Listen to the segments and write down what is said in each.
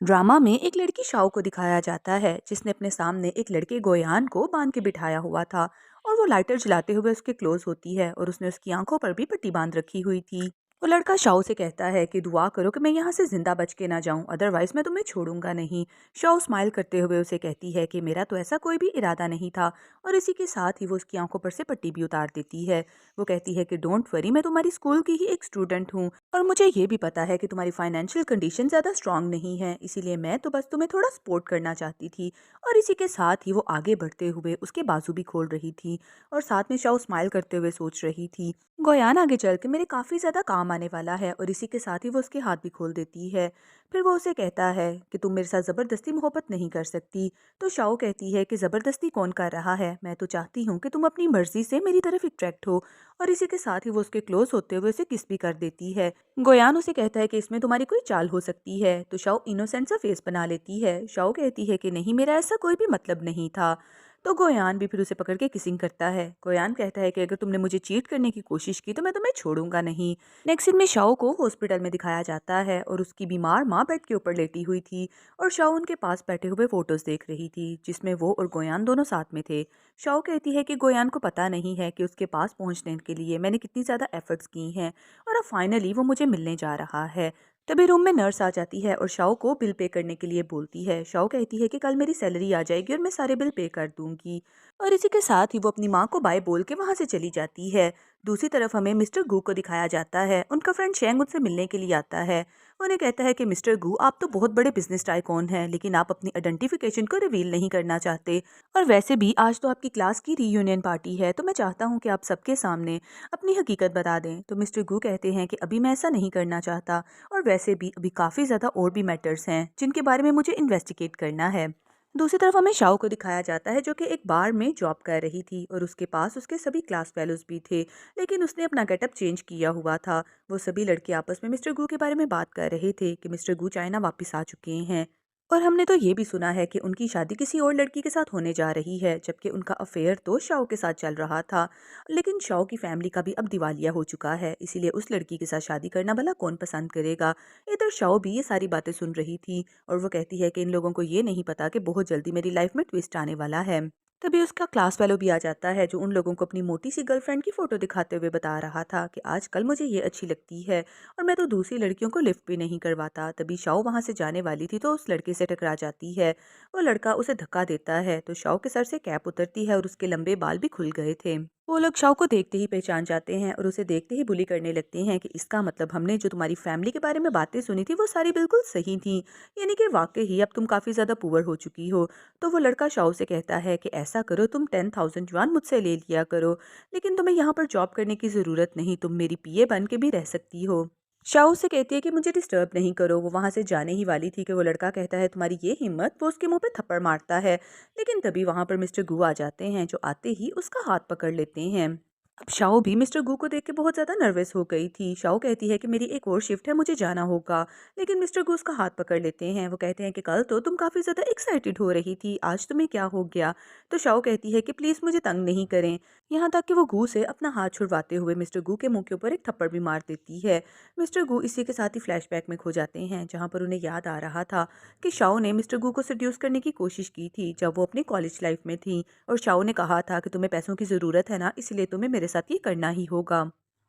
Drama में एक लड़की शाओ को दिखाया जाता है जिसने अपने सामने एक लड़के गोयान को बांध के बिठाया हुआ था और वो लाइटर जलाते हुए उसके क्लोज होती है और उसने उसकी आंखों पर भी पट्टी बांध रखी हुई थी। वो लड़का शाओ से कहता है कि दुआ करो कि मैं यहाँ से जिंदा बच के ना जाऊं, अदरवाइज मैं तुम्हें छोड़ूंगा नहीं। शाओ स्माइल करते हुए उसे कहती है कि मेरा तो ऐसा कोई भी इरादा नहीं था और इसी के साथ ही वो उसकी आंखों पर से पट्टी भी उतार देती है। वो कहती है कि डोंट वरी, मैं तुम्हारी स्कूल की ही एक स्टूडेंट हूँ और मुझे ये भी पता है कि तुम्हारी फाइनेंशियल कंडीशन ज़्यादा स्ट्रांग नहीं है, इसीलिए मैं तो बस तुम्हें थोड़ा सपोर्ट करना चाहती थी। और इसी के साथ ही वो आगे बढ़ते हुए उसके बाजू भी खोल रही थी और साथ में शाओ स्माइल करते हुए सोच रही थी, गोयान आगे चल के मेरे काफ़ी ज़्यादा काम आने वाला है। और इसी के साथ ही वो उसके हाथ भी खोल देती है। फिर वो उसे कहता है कि तुम मेरे साथ ज़बरदस्ती मोहब्बत नहीं कर सकती। तो शाओ कहती है कि ज़बरदस्ती कौन कर रहा है, मैं तो चाहती हूँ कि तुम अपनी मर्जी से मेरी तरफ अट्रैक्ट हो। और इसी के साथ ही वो उसके क्लोज होते हुए उसे किस भी कर देती है। गोयान उसे कहता है कि इसमें तुम्हारी कोई चाल हो सकती है। तो शाओ इनोसेंट सा फेस बना लेती है। शाओ कहती है कि नहीं, मेरा ऐसा कोई भी मतलब नहीं था। तो गोयान भी फिर उसे पकड़ के किसिंग करता है। गोयान कहता है कि अगर तुमने मुझे चीट करने की कोशिश की तो मैं तुम्हें छोड़ूंगा नहीं। नेक्स्ट सीन में शाओ को हॉस्पिटल में दिखाया जाता है और उसकी बीमार माँ बेड के ऊपर लेटी हुई थी और शाओ उनके पास बैठे हुए फोटोज देख रही थी जिसमें वो और गोयान दोनों साथ में थे। शाओ कहती है कि गोयान को पता नहीं है कि उसके पास पहुंचने के लिए मैंने कितनी ज़्यादा एफर्ट्स की हैं और अब फाइनली वो मुझे मिलने जा रहा है। तभी रूम में नर्स आ जाती है और शाओ को बिल पे करने के लिए बोलती है। शाओ कहती है कि कल मेरी सैलरी आ जाएगी और मैं सारे बिल पे कर दूंगी। और इसी के साथ ही वो अपनी माँ को बाय बोल के वहां से चली जाती है। दूसरी तरफ हमें मिस्टर गू को दिखाया जाता है। उनका फ्रेंड शेंग उनसे मिलने के लिए आता है। उन्हें कहता है कि मिस्टर गू, आप तो बहुत बड़े बिजनेस टाइकून हैं, लेकिन आप अपनी आइडेंटिफिकेशन को रिवील नहीं करना चाहते। और वैसे भी आज तो आपकी क्लास की रीयूनियन पार्टी है, तो मैं चाहता हूँ कि आप सबके सामने अपनी हकीकत बता दें। तो मिस्टर गू कहते हैं कि अभी मैं ऐसा नहीं करना चाहता और वैसे भी अभी काफ़ी ज़्यादा और भी मैटर्स हैं जिनके बारे में मुझे इन्वेस्टिगेट करना है। दूसरी तरफ हमें शाओ को दिखाया जाता है जो कि एक बार में जॉब कर रही थी और उसके पास उसके सभी क्लास फेलोज भी थे, लेकिन उसने अपना गेटअप चेंज किया हुआ था। वो सभी लड़के आपस में मिस्टर गू के बारे में बात कर रहे थे कि मिस्टर गू चाइना वापस आ चुके हैं। और हमने तो ये भी सुना है कि उनकी शादी किसी और लड़की के साथ होने जा रही है, जबकि उनका अफेयर तो शाओ के साथ चल रहा था। लेकिन शाओ की फैमिली का भी अब दिवालिया हो चुका है, इसीलिए उस लड़की के साथ शादी करना भला कौन पसंद करेगा। इधर शाओ भी ये सारी बातें सुन रही थी और वो कहती है कि इन लोगों को ये नहीं पता कि बहुत जल्दी मेरी लाइफ में ट्विस्ट आने वाला है। तभी उसका क्लास फेलो भी आ जाता है जो उन लोगों को अपनी मोटी सी गर्लफ्रेंड की फोटो दिखाते हुए बता रहा था कि आजकल मुझे ये अच्छी लगती है और मैं तो दूसरी लड़कियों को लिफ्ट भी नहीं करवाता। तभी शाओ वहां से जाने वाली थी तो उस लड़के से टकरा जाती है। वो लड़का उसे धक्का देता है तो शाओ के सर से कैप उतरती है और उसके लंबे बाल भी खुल गए थे। वो लोग शाओ को देखते ही पहचान जाते हैं और उसे देखते ही बुली करने लगते हैं कि इसका मतलब हमने जो तुम्हारी फैमिली के बारे में बातें सुनी थी वो सारी बिल्कुल सही थी, यानी कि वाकई ही अब तुम काफ़ी ज़्यादा पुअर हो चुकी हो। तो वो लड़का शाओ से कहता है कि ऐसा करो, तुम 10,000 युआन मुझसे ले लिया करो, लेकिन तुम्हें यहाँ पर जॉब करने की ज़रूरत नहीं, तुम मेरी पीए बन के भी रह सकती हो। शाओ से कहती है कि मुझे डिस्टर्ब नहीं करो। वो वहां से जाने ही वाली थी कि वो लड़का कहता है तुम्हारी ये हिम्मत। वो उसके मुंह पे थप्पड़ मारता है, लेकिन तभी वहां पर मिस्टर गू आ जाते हैं जो आते ही उसका हाथ पकड़ लेते हैं। अब शाओ भी मिस्टर गू को देख के बहुत ज़्यादा नर्वस हो गई थी। शाओ कहती है कि मेरी एक और शिफ्ट है, मुझे जाना होगा, लेकिन मिस्टर गू उसका हाथ पकड़ लेते हैं। वो कहते हैं कि कल तो तुम काफ़ी ज़्यादा एक्साइटेड हो रही थी, आज तुम्हें क्या हो गया। तो शाओ कहती है कि प्लीज़ मुझे तंग नहीं करें। यहाँ तक कि वो गू से अपना हाथ छुड़वाते हुए मिस्टर गू के मुंह के ऊपर एक थप्पड़ भी मार देती है। मिस्टर गू इसी के साथ ही फ्लैशबैक में खो जाते हैं जहाँ पर उन्हें याद आ रहा था कि शाओ ने मिस्टर गू को सेड्यूस करने की कोशिश की थी जब वो अपनी कॉलेज लाइफ में थी और शाओ ने कहा था कि तुम्हें पैसों की ज़रूरत है ना, इसलिए तुम्हें मेरे साथ ये करना ही होगा।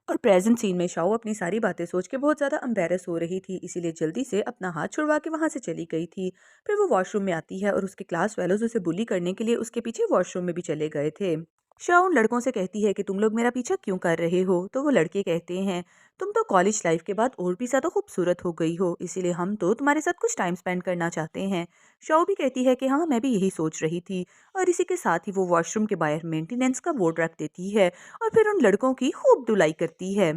और प्रेजेंट सीन में शाओ अपनी सारी बातें सोच के बहुत ज़्यादा एम्बेरस हो रही थी, इसीलिए जल्दी से अपना हाथ छुड़वा के वहाँ से चली गई थी। फिर वो वॉशरूम में आती है और उसके क्लास फेलोज उसे बुली करने के लिए उसके पीछे वॉशरूम में भी चले गए थे। शाओ उन लड़कों से कहती है कि तुम लोग मेरा पीछा क्यों कर रहे हो। तो वो लड़के कहते हैं तुम तो कॉलेज लाइफ के बाद और भी ज़्यादा खूबसूरत हो गई हो, इसीलिए हम तो तुम्हारे साथ कुछ टाइम स्पेंड करना चाहते हैं। शाओ भी कहती है कि हाँ, मैं भी यही सोच रही थी। और इसी के साथ ही वो वॉशरूम के बाहर मेंटेनेंस का बोर्ड रख देती है और फिर उन लड़कों की खूब धुलाई करती है।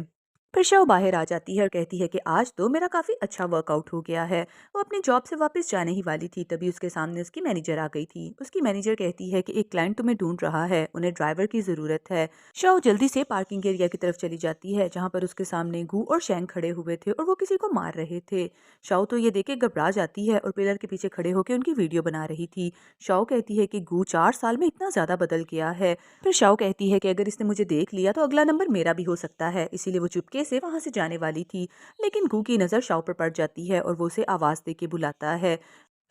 फिर शव बाहर आ जाती है और कहती है कि आज तो मेरा काफ़ी अच्छा वर्कआउट हो गया है। वो अपनी जॉब से वापस जाने ही वाली थी तभी उसके सामने उसकी मैनेजर आ गई थी। उसकी मैनेजर कहती है कि एक क्लाइंट तुम्हें ढूंढ रहा है, उन्हें ड्राइवर की ज़रूरत है। शव जल्दी से पार्किंग एरिया की तरफ चली जाती है जहाँ पर उसके सामने गू और शैंग खड़े हुए थे और वो किसी को मार रहे थे। शव तो ये देख के घबरा जाती है और पिलर के पीछे खड़े होकर उनकी वीडियो बना रही थी। शव कहती है कि गू 4 साल में इतना ज़्यादा बदल गया है। फिर शव कहती है कि अगर इसने मुझे देख लिया तो अगला नंबर मेरा भी हो सकता है, इसीलिए वो चुपके गुस्से से वहाँ से जाने वाली थी, लेकिन गू की नज़र शाओ पर पड़ जाती है और वो उसे आवाज़ दे के बुलाता है।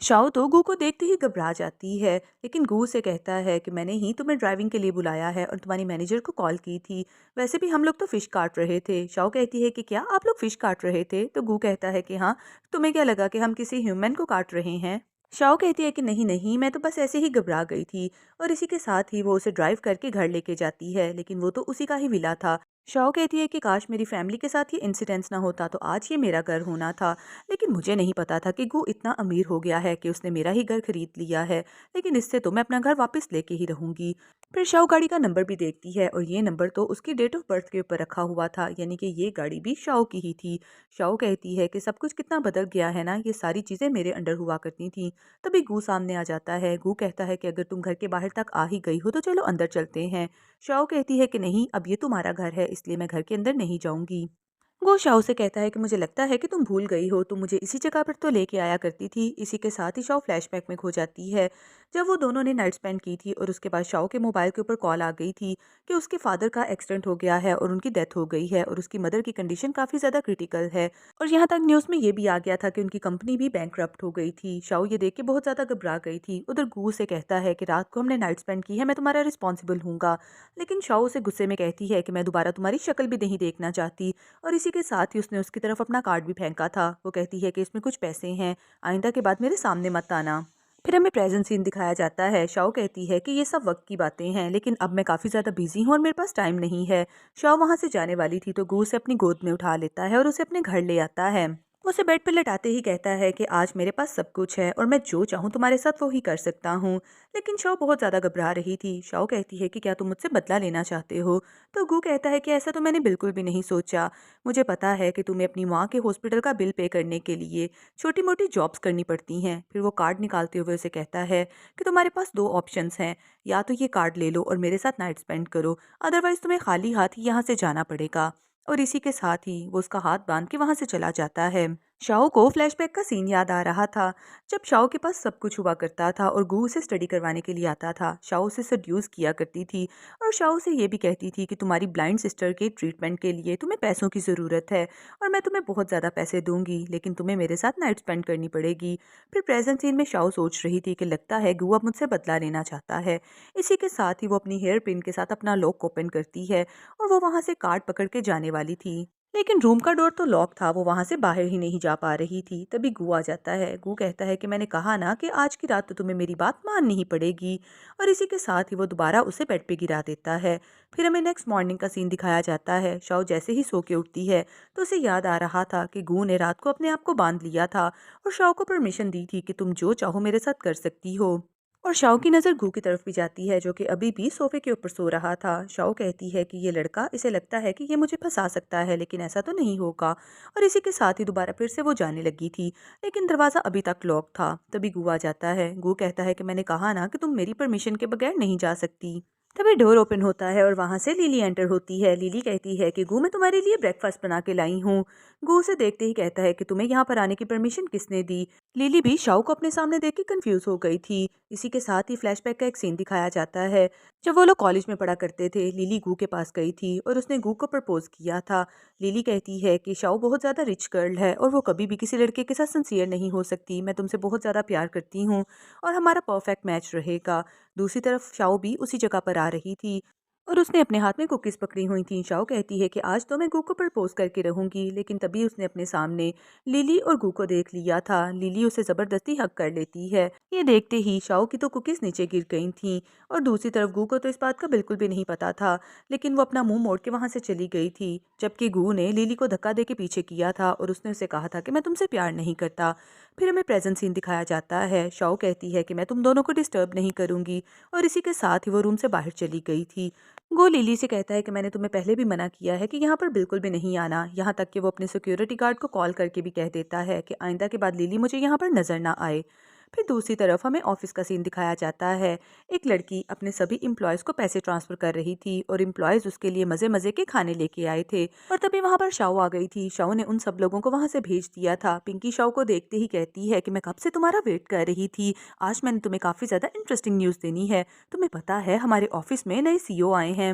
शाओ तो गू को देखते ही घबरा जाती है, लेकिन गू से कहता है कि मैंने ही तुम्हें ड्राइविंग के लिए बुलाया है और तुम्हारी मैनेजर को कॉल की थी। वैसे भी हम लोग तो फ़िश काट रहे थे। शाओ कहती है कि क्या आप लोग फ़िश काट रहे थे? तो गू कहता है कि हाँ, तुम्हें क्या लगा कि हम किसी ह्यूमन को काट रहे हैं? शाओ कहती है कि नहीं नहीं, मैं तो बस ऐसे ही घबरा गई थी। और इसी के साथ ही वो उसे ड्राइव करके घर लेके जाती है, लेकिन वो तो उसी का ही विला था। शाओ कहती है कि काश मेरी फैमिली के साथ ये इंसिडेंट्स ना होता तो आज ये मेरा घर होना था। लेकिन मुझे नहीं पता था कि गू इतना अमीर हो गया है कि उसने मेरा ही घर खरीद लिया है। लेकिन इससे तो मैं अपना घर वापस लेके ही रहूंगी। फिर शाओ गाड़ी का नंबर भी देखती है और ये नंबर तो उसकी डेट ऑफ बर्थ के ऊपर रखा हुआ था, यानी कि ये गाड़ी भी शाओ की ही थी। शाओ कहती है कि सब कुछ कितना बदल गया है ना, ये सारी चीज़ें मेरे अंडर हुआ करती थी। तभी गू सामने आ जाता है। गू कहता है कि अगर तुम घर के बाहर तक आ ही गई हो तो चलो अंदर चलते हैं। शाओ कहती है कि नहीं, अब ये तुम्हारा घर है, इसलिए मैं घर के अंदर नहीं जाऊंगी। वो शाओ से कहता है कि मुझे लगता है कि तुम भूल गई हो, तुम मुझे इसी जगह पर तो लेके आया करती थी। इसी के साथ ही शाओ फ्लैशबैक में खो जाती है, जब वो दोनों ने नाइट स्पेंड की थी और उसके बाद शाओ के मोबाइल के ऊपर कॉल आ गई थी कि उसके फादर का एक्सीडेंट हो गया है और उनकी डेथ हो गई है और उसकी मदर की कंडीशन काफ़ी ज़्यादा क्रिटिकल है। और यहाँ तक न्यूज़ में ये भी आ गया था कि उनकी कंपनी भी बैंकरप्ट हो गई थी। शाओ ये देख के बहुत ज़्यादा घबरा गई थी। उधर गू से कहता है कि रात को हमने नाइट स्पेंड की है, मैं तुम्हारा रिस्पॉन्सिबल हूँगा। लेकिन शाओ उसे गुस्से में कहती है कि मैं दोबारा तुम्हारी शक्ल भी नहीं देखना चाहती। और इसी के साथ ही उसने उसकी तरफ अपना कार्ड भी फेंका था। वो कहती है कि इसमें कुछ पैसे हैं, आइंदा के बाद मेरे सामने मत आना। फिर हमें प्रेजेंट सीन दिखाया जाता है। शाओ कहती है कि ये सब वक्त की बातें हैं, लेकिन अब मैं काफ़ी ज़्यादा बिजी हूँ और मेरे पास टाइम नहीं है। शाओ वहाँ से जाने वाली थी तो गू उसे अपनी गोद में उठा लेता है और उसे अपने घर ले आता है। वो उसे बेड पर लेटाते ही कहता है कि आज मेरे पास सब कुछ है और मैं जो चाहूँ तुम्हारे साथ वो ही कर सकता हूँ। लेकिन शाओ बहुत ज़्यादा घबरा रही थी। शाओ कहती है कि क्या तुम मुझसे बदला लेना चाहते हो? तो गू कहता है कि ऐसा तो मैंने बिल्कुल भी नहीं सोचा। मुझे पता है कि तुम्हें अपनी माँ के हॉस्पिटल का बिल पे करने के लिए छोटी मोटी जॉब्स करनी पड़ती हैं। फिर वो कार्ड निकालते हुए उसे कहता है कि तुम्हारे पास दो ऑप्शंस हैं, या तो ये कार्ड ले लो और मेरे साथ नाइट स्पेंड करो, अदरवाइज तुम्हें खाली हाथ ही यहाँ से जाना पड़ेगा। और इसी के साथ ही वो उसका हाथ बांध के वहां से चला जाता है। शाओ को फ्लैशबैक का सीन याद आ रहा था, जब शाओ के पास सब कुछ हुआ करता था और गू उसे स्टडी करवाने के लिए आता था। शाओ उसे सड्यूस किया करती थी और शाओ से ये भी कहती थी कि तुम्हारी ब्लाइंड सिस्टर के ट्रीटमेंट के लिए तुम्हें पैसों की ज़रूरत है और मैं तुम्हें बहुत ज़्यादा पैसे दूंगी, लेकिन तुम्हें मेरे साथ नाइट स्पेंड करनी पड़ेगी। फिर प्रेजेंट सीन में शाओ सोच रही थी कि लगता है गू अब मुझसे बदला लेना चाहता है। इसी के साथ ही वो अपनी हेयर पिन के साथ अपना लॉक ओपन करती है और वो वहाँ से कार्ड पकड़ के जाने वाली थी, लेकिन रूम का डोर तो लॉक था, वो वहां से बाहर ही नहीं जा पा रही थी। तभी गू आ जाता है। गू कहता है कि मैंने कहा ना कि आज की रात तो तुम्हें मेरी बात माननी ही पड़ेगी। और इसी के साथ ही वो दोबारा उसे बेड पे गिरा देता है। फिर हमें नेक्स्ट मॉर्निंग का सीन दिखाया जाता है। शाओ जैसे ही सो के उठती है तो उसे याद आ रहा था कि गू ने रात को अपने आप को बांध लिया था और शाओ को परमिशन दी थी कि तुम जो चाहो मेरे साथ कर सकती हो। और शाओ की नज़र गू की तरफ भी जाती है, जो कि अभी भी सोफे के ऊपर सो रहा था। शाओ कहती है कि ये लड़का, इसे लगता है कि ये मुझे फंसा सकता है, लेकिन ऐसा तो नहीं होगा। और इसी के साथ ही दोबारा फिर से वो जाने लगी थी, लेकिन दरवाज़ा अभी तक लॉक था। तभी गू आ जाता है। गू कहता है कि मैंने कहा ना कि तुम मेरी परमिशन के बगैर नहीं जा सकती। तभी डोर ओपन होता है और वहां से लिली एंटर होती है। लिली कहती है कि गू, मैं तुम्हारे लिए ब्रेकफास्ट बना के लाई हूँ। गू उसे देखते ही कहता है कि तुम्हें यहाँ पर आने की परमिशन किसने दी? लिली भी शाओ को अपने सामने देख के कंफ्यूज हो गई थी। इसी के साथ ही फ्लैशबैक का एक सीन दिखाया जाता है, जब वो लोग कॉलेज में पढ़ा करते थे। लिली गू के पास गई थी और उसने गू को प्रपोज किया था। लिली कहती है कि शाओ बहुत ज़्यादा रिच गर्ल है और वो कभी भी किसी लड़के के साथ सिंसियर नहीं हो सकती। मैं तुमसे बहुत ज़्यादा प्यार करती हूँ और हमारा परफेक्ट मैच रहेगा। दूसरी तरफ शाओ भी उसी जगह पर आ रही थी और उसने अपने हाथ में कुकीज़ पकड़ी हुई थी। शाओ कहती है कि आज तो मैं गू को प्रपोज करके रहूंगी, लेकिन तभी उसने अपने सामने लिली और गू को देख लिया था। लिली उसे ज़बरदस्ती हक कर लेती है। ये देखते ही शाओ की तो कुकीज़ नीचे गिर गई थीं और दूसरी तरफ गू को तो इस बात का बिल्कुल भी नहीं पता था, लेकिन वो अपना मुंह मोड़ के वहां से चली गई थी। जबकि गू ने लिली को धक्का दे के पीछे किया था और उसने उसे कहा था कि मैं तुमसे प्यार नहीं करता। फिर हमें प्रेजेंट सीन दिखाया जाता है। शाओ कहती है कि मैं तुम दोनों को डिस्टर्ब नहीं करूंगी और इसी के साथ ही वो रूम से बाहर चली गई थी। गो लिली से कहता है कि मैंने तुम्हें पहले भी मना किया है कि यहाँ पर बिल्कुल भी नहीं आना। यहाँ तक कि वो अपने सिक्योरिटी गार्ड को कॉल करके भी कह देता है कि आइंदा के बाद लिली मुझे यहाँ पर नजर ना आए। फिर दूसरी तरफ हमें ऑफिस का सीन दिखाया जाता है। एक लड़की अपने सभी एम्प्लॉयज़ को पैसे ट्रांसफर कर रही थी और एम्प्लॉयज़ उसके लिए मज़े मज़े के खाने लेके आए थे। और तभी वहाँ पर शाओ आ गई थी। शाओ ने उन सब लोगों को वहाँ से भेज दिया था। पिंकी शाओ को देखते ही कहती है कि मैं कब से तुम्हारा वेट कर रही थी, आज मैंने तुम्हें काफ़ी ज़्यादा इंटरेस्टिंग न्यूज़ देनी है। तुम्हें पता है हमारे ऑफिस में नए सीईओ आए हैं।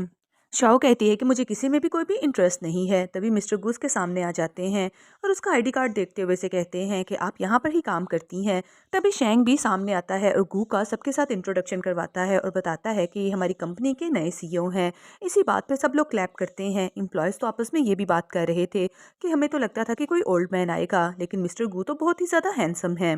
शाओ कहती है कि मुझे किसी में भी कोई भी इंटरेस्ट नहीं है। तभी मिस्टर गू उसके सामने आ जाते हैं और उसका आईडी कार्ड देखते हुए से कहते हैं कि आप यहाँ पर ही काम करती हैं। तभी शेंग भी सामने आता है और गू का सबके साथ इंट्रोडक्शन करवाता है और बताता है कि ये हमारी कंपनी के नए सीईओ हैं। इसी बात पे सब लोग क्लैप करते हैं। एम्प्लॉयज़ तो आपस में ये भी बात कर रहे थे कि हमें तो लगता था कि कोई ओल्ड मैन आएगा, लेकिन मिस्टर गू तो बहुत ही ज़्यादा हैंडसम है।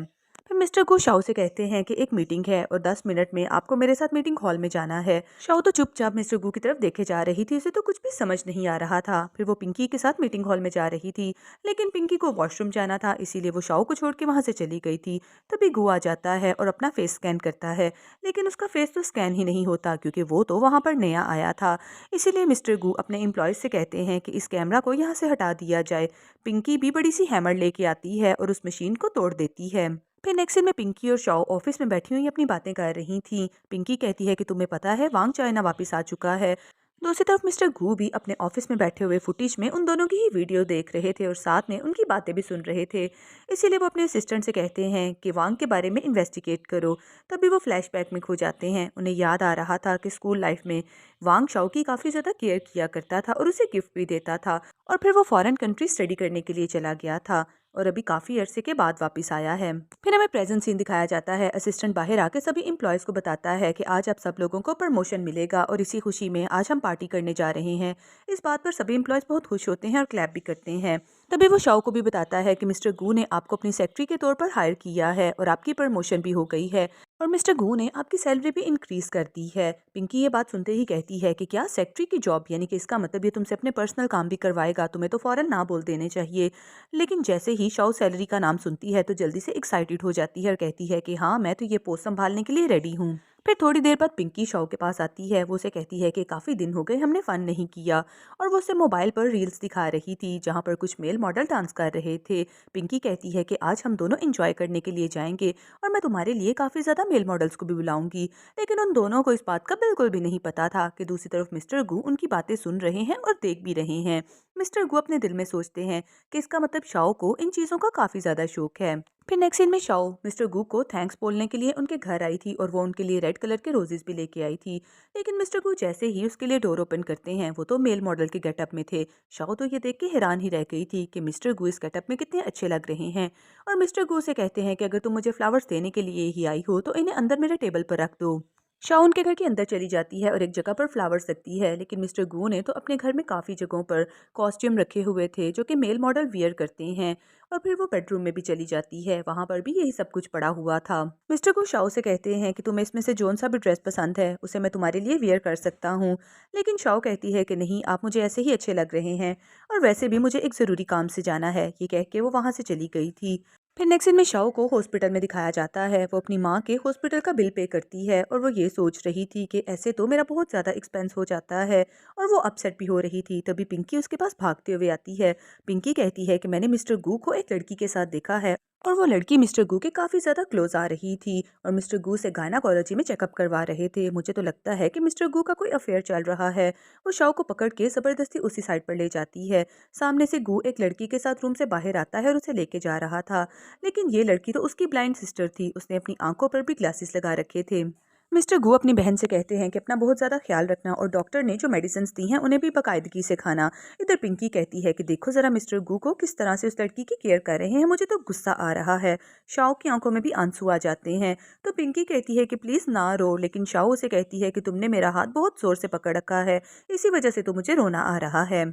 फिर मिस्टर गू शाओ से कहते हैं कि एक मीटिंग है और 10 मिनट में आपको मेरे साथ मीटिंग हॉल में जाना है। शाओ तो चुपचाप मिस्टर गू की तरफ देखे जा रही थी, उसे तो कुछ भी समझ नहीं आ रहा था। फिर वो पिंकी के साथ मीटिंग हॉल में जा रही थी, लेकिन पिंकी को वॉशरूम जाना था, इसीलिए वो शाओ को छोड़ के वहां से चली गई थी। तभी गू आ जाता है और अपना फेस स्कैन करता है, लेकिन उसका फेस तो स्कैन ही नहीं होता क्योंकि वो तो वहां पर नया आया था। इसीलिए मिस्टर गू अपने एम्प्लॉयज से कहते हैं कि इस कैमरा को यहाँ से हटा दिया जाए। पिंकी भी बड़ी सी हैमर लेके आती है और उस मशीन को तोड़ देती है। फिर नेक्स्ट सीन में पिंकी और शाओ ऑफिस में बैठी हुई अपनी बातें कर रही थी। पिंकी कहती है कि तुम्हें पता है वांग चाइना वापस आ चुका है। दूसरी तरफ मिस्टर गू भी अपने ऑफिस में बैठे हुए फुटेज में उन दोनों की ही वीडियो देख रहे थे और साथ में उनकी बातें भी सुन रहे थे। इसीलिए वो अपने असिस्टेंट से कहते हैं कि वांग के बारे में इन्वेस्टिगेट करो। तभी वो फ्लैशबैक में खो जाते हैं। उन्हें याद आ रहा था कि स्कूल लाइफ में वांग शाओ की काफ़ी ज़्यादा केयर किया करता था और उसे गिफ्ट भी देता था, और फिर वो फॉरेन कंट्री स्टडी करने के लिए चला गया था और अभी काफ़ी अरसे के बाद वापस आया है। फिर हमें प्रेजेंट सीन दिखाया जाता है। असिस्टेंट बाहर आके सभी एम्प्लॉयज़ को बताता है कि आज आप सब लोगों को प्रमोशन मिलेगा और इसी खुशी में आज हम पार्टी करने जा रहे हैं। इस बात पर सभी एम्प्लॉयज़ बहुत खुश होते हैं और क्लैप भी करते हैं। तभी वो शाओ को भी बताता है कि मिस्टर गू ने आपको अपनी सेक्रेटरी के तौर पर हायर किया है और आपकी प्रमोशन भी हो गई है और मिस्टर गू ने आपकी सैलरी भी इंक्रीज कर दी है। पिंकी ये बात सुनते ही कहती है कि क्या सेक्रेटरी की जॉब, यानी कि इसका मतलब ये तुमसे अपने पर्सनल काम भी करवाएगा, तुम्हें तो फौरन ना बोल देने चाहिए। लेकिन जैसे ही शाओ सैलरी का नाम सुनती है तो जल्दी से एक्साइटेड हो जाती है और कहती है कि हाँ, मैं तो ये पोस्ट संभालने के लिए रेडी हूँ। फिर थोड़ी देर बाद पिंकी शाओ के पास आती है। वो उसे कहती है कि काफ़ी दिन हो गए हमने फ़न नहीं किया, और वो उसे मोबाइल पर रील्स दिखा रही थी जहाँ पर कुछ मेल मॉडल डांस कर रहे थे। पिंकी कहती है कि आज हम दोनों एंजॉय करने के लिए जाएंगे और मैं तुम्हारे लिए काफ़ी ज़्यादा मेल मॉडल्स को भी बुलाऊंगी। लेकिन उन दोनों को इस बात का बिल्कुल भी नहीं पता था कि दूसरी तरफ मिस्टर गू उनकी बातें सुन रहे हैं और देख भी रहे हैं। मिस्टर गू अपने दिल में सोचते हैं कि इसका मतलब शाओ को इन चीज़ों का काफ़ी ज़्यादा शौक है। फिर नेक्स्ट सीन में शाओ मिस्टर गू को थैंक्स बोलने के लिए उनके घर आई थी और वो उनके लिए रेड कलर के रोजेस भी लेके आई थी। लेकिन मिस्टर गू जैसे ही उसके लिए डोर ओपन करते हैं, वो तो मेल मॉडल के गेटअप में थे। शाओ तो ये देख के हैरान ही रह गई थी कि मिस्टर गू इस गेटअप में कितने अच्छे लग रहे हैं, और मिस्टर गू से कहते हैं कि अगर तुम मुझे फ्लावर्स देने के लिए ही आई हो तो इन्हें अंदर मेरे टेबल पर रख दो। शाओ उनके घर के अंदर चली जाती है और एक जगह पर फ्लावर्स रखती है, लेकिन मिस्टर गू ने तो अपने घर में काफ़ी जगहों पर कॉस्ट्यूम रखे हुए थे जो कि मेल मॉडल वियर करते हैं। और फिर वो बेडरूम में भी चली जाती है, वहां पर भी यही सब कुछ पड़ा हुआ था। मिस्टर गू शाओ से कहते हैं कि तुम्हें इसमें से जोन सा भी ड्रेस पसंद है उसे मैं तुम्हारे लिए वियर कर सकता हूँ। लेकिन शाओ कहती है कि नहीं, आप मुझे ऐसे ही अच्छे लग रहे हैं, और वैसे भी मुझे एक ज़रूरी काम से जाना है। ये कह के वो वहां से चली गई थी। फिर नेक्स्ट सीन में शाओ को हॉस्पिटल में दिखाया जाता है। वो अपनी माँ के हॉस्पिटल का बिल पे करती है और वो ये सोच रही थी कि ऐसे तो मेरा बहुत ज़्यादा एक्सपेंस हो जाता है, और वो अपसेट भी हो रही थी। तभी पिंकी उसके पास भागते हुए आती है। पिंकी कहती है कि मैंने मिस्टर गू को एक लड़की के साथ देखा है, और वो लड़की मिस्टर गू के काफ़ी ज़्यादा क्लोज आ रही थी और मिस्टर गू से गायनाकोलॉजी में चेकअप करवा रहे थे। मुझे तो लगता है कि मिस्टर गू का कोई अफेयर चल रहा है। वो शाओ को पकड़ के ज़बरदस्ती उसी साइड पर ले जाती है। सामने से गू एक लड़की के साथ रूम से बाहर आता है और उसे लेके जा रहा था, लेकिन ये लड़की तो उसकी ब्लाइंड सिस्टर थी। उसने अपनी आंखों पर भी ग्लासेस लगा रखे थे। मिस्टर गू अपनी बहन से कहते हैं कि अपना बहुत ज़्यादा ख्याल रखना और डॉक्टर ने जो मेडिसिन दी हैं उन्हें भी बाकायदगी से खाना। इधर पिंकी कहती है कि देखो ज़रा मिस्टर गू को किस तरह से उस लड़की की केयर कर रहे हैं, मुझे तो गुस्सा आ रहा है। शाओ की आंखों में भी आंसू आ जाते हैं। तो पिंकी कहती है कि प्लीज़ ना रो, लेकिन शाओ उसे कहती है कि तुमने मेरा हाथ बहुत ज़ोर से पकड़ रखा है, इसी वजह से तो मुझे रोना आ रहा है।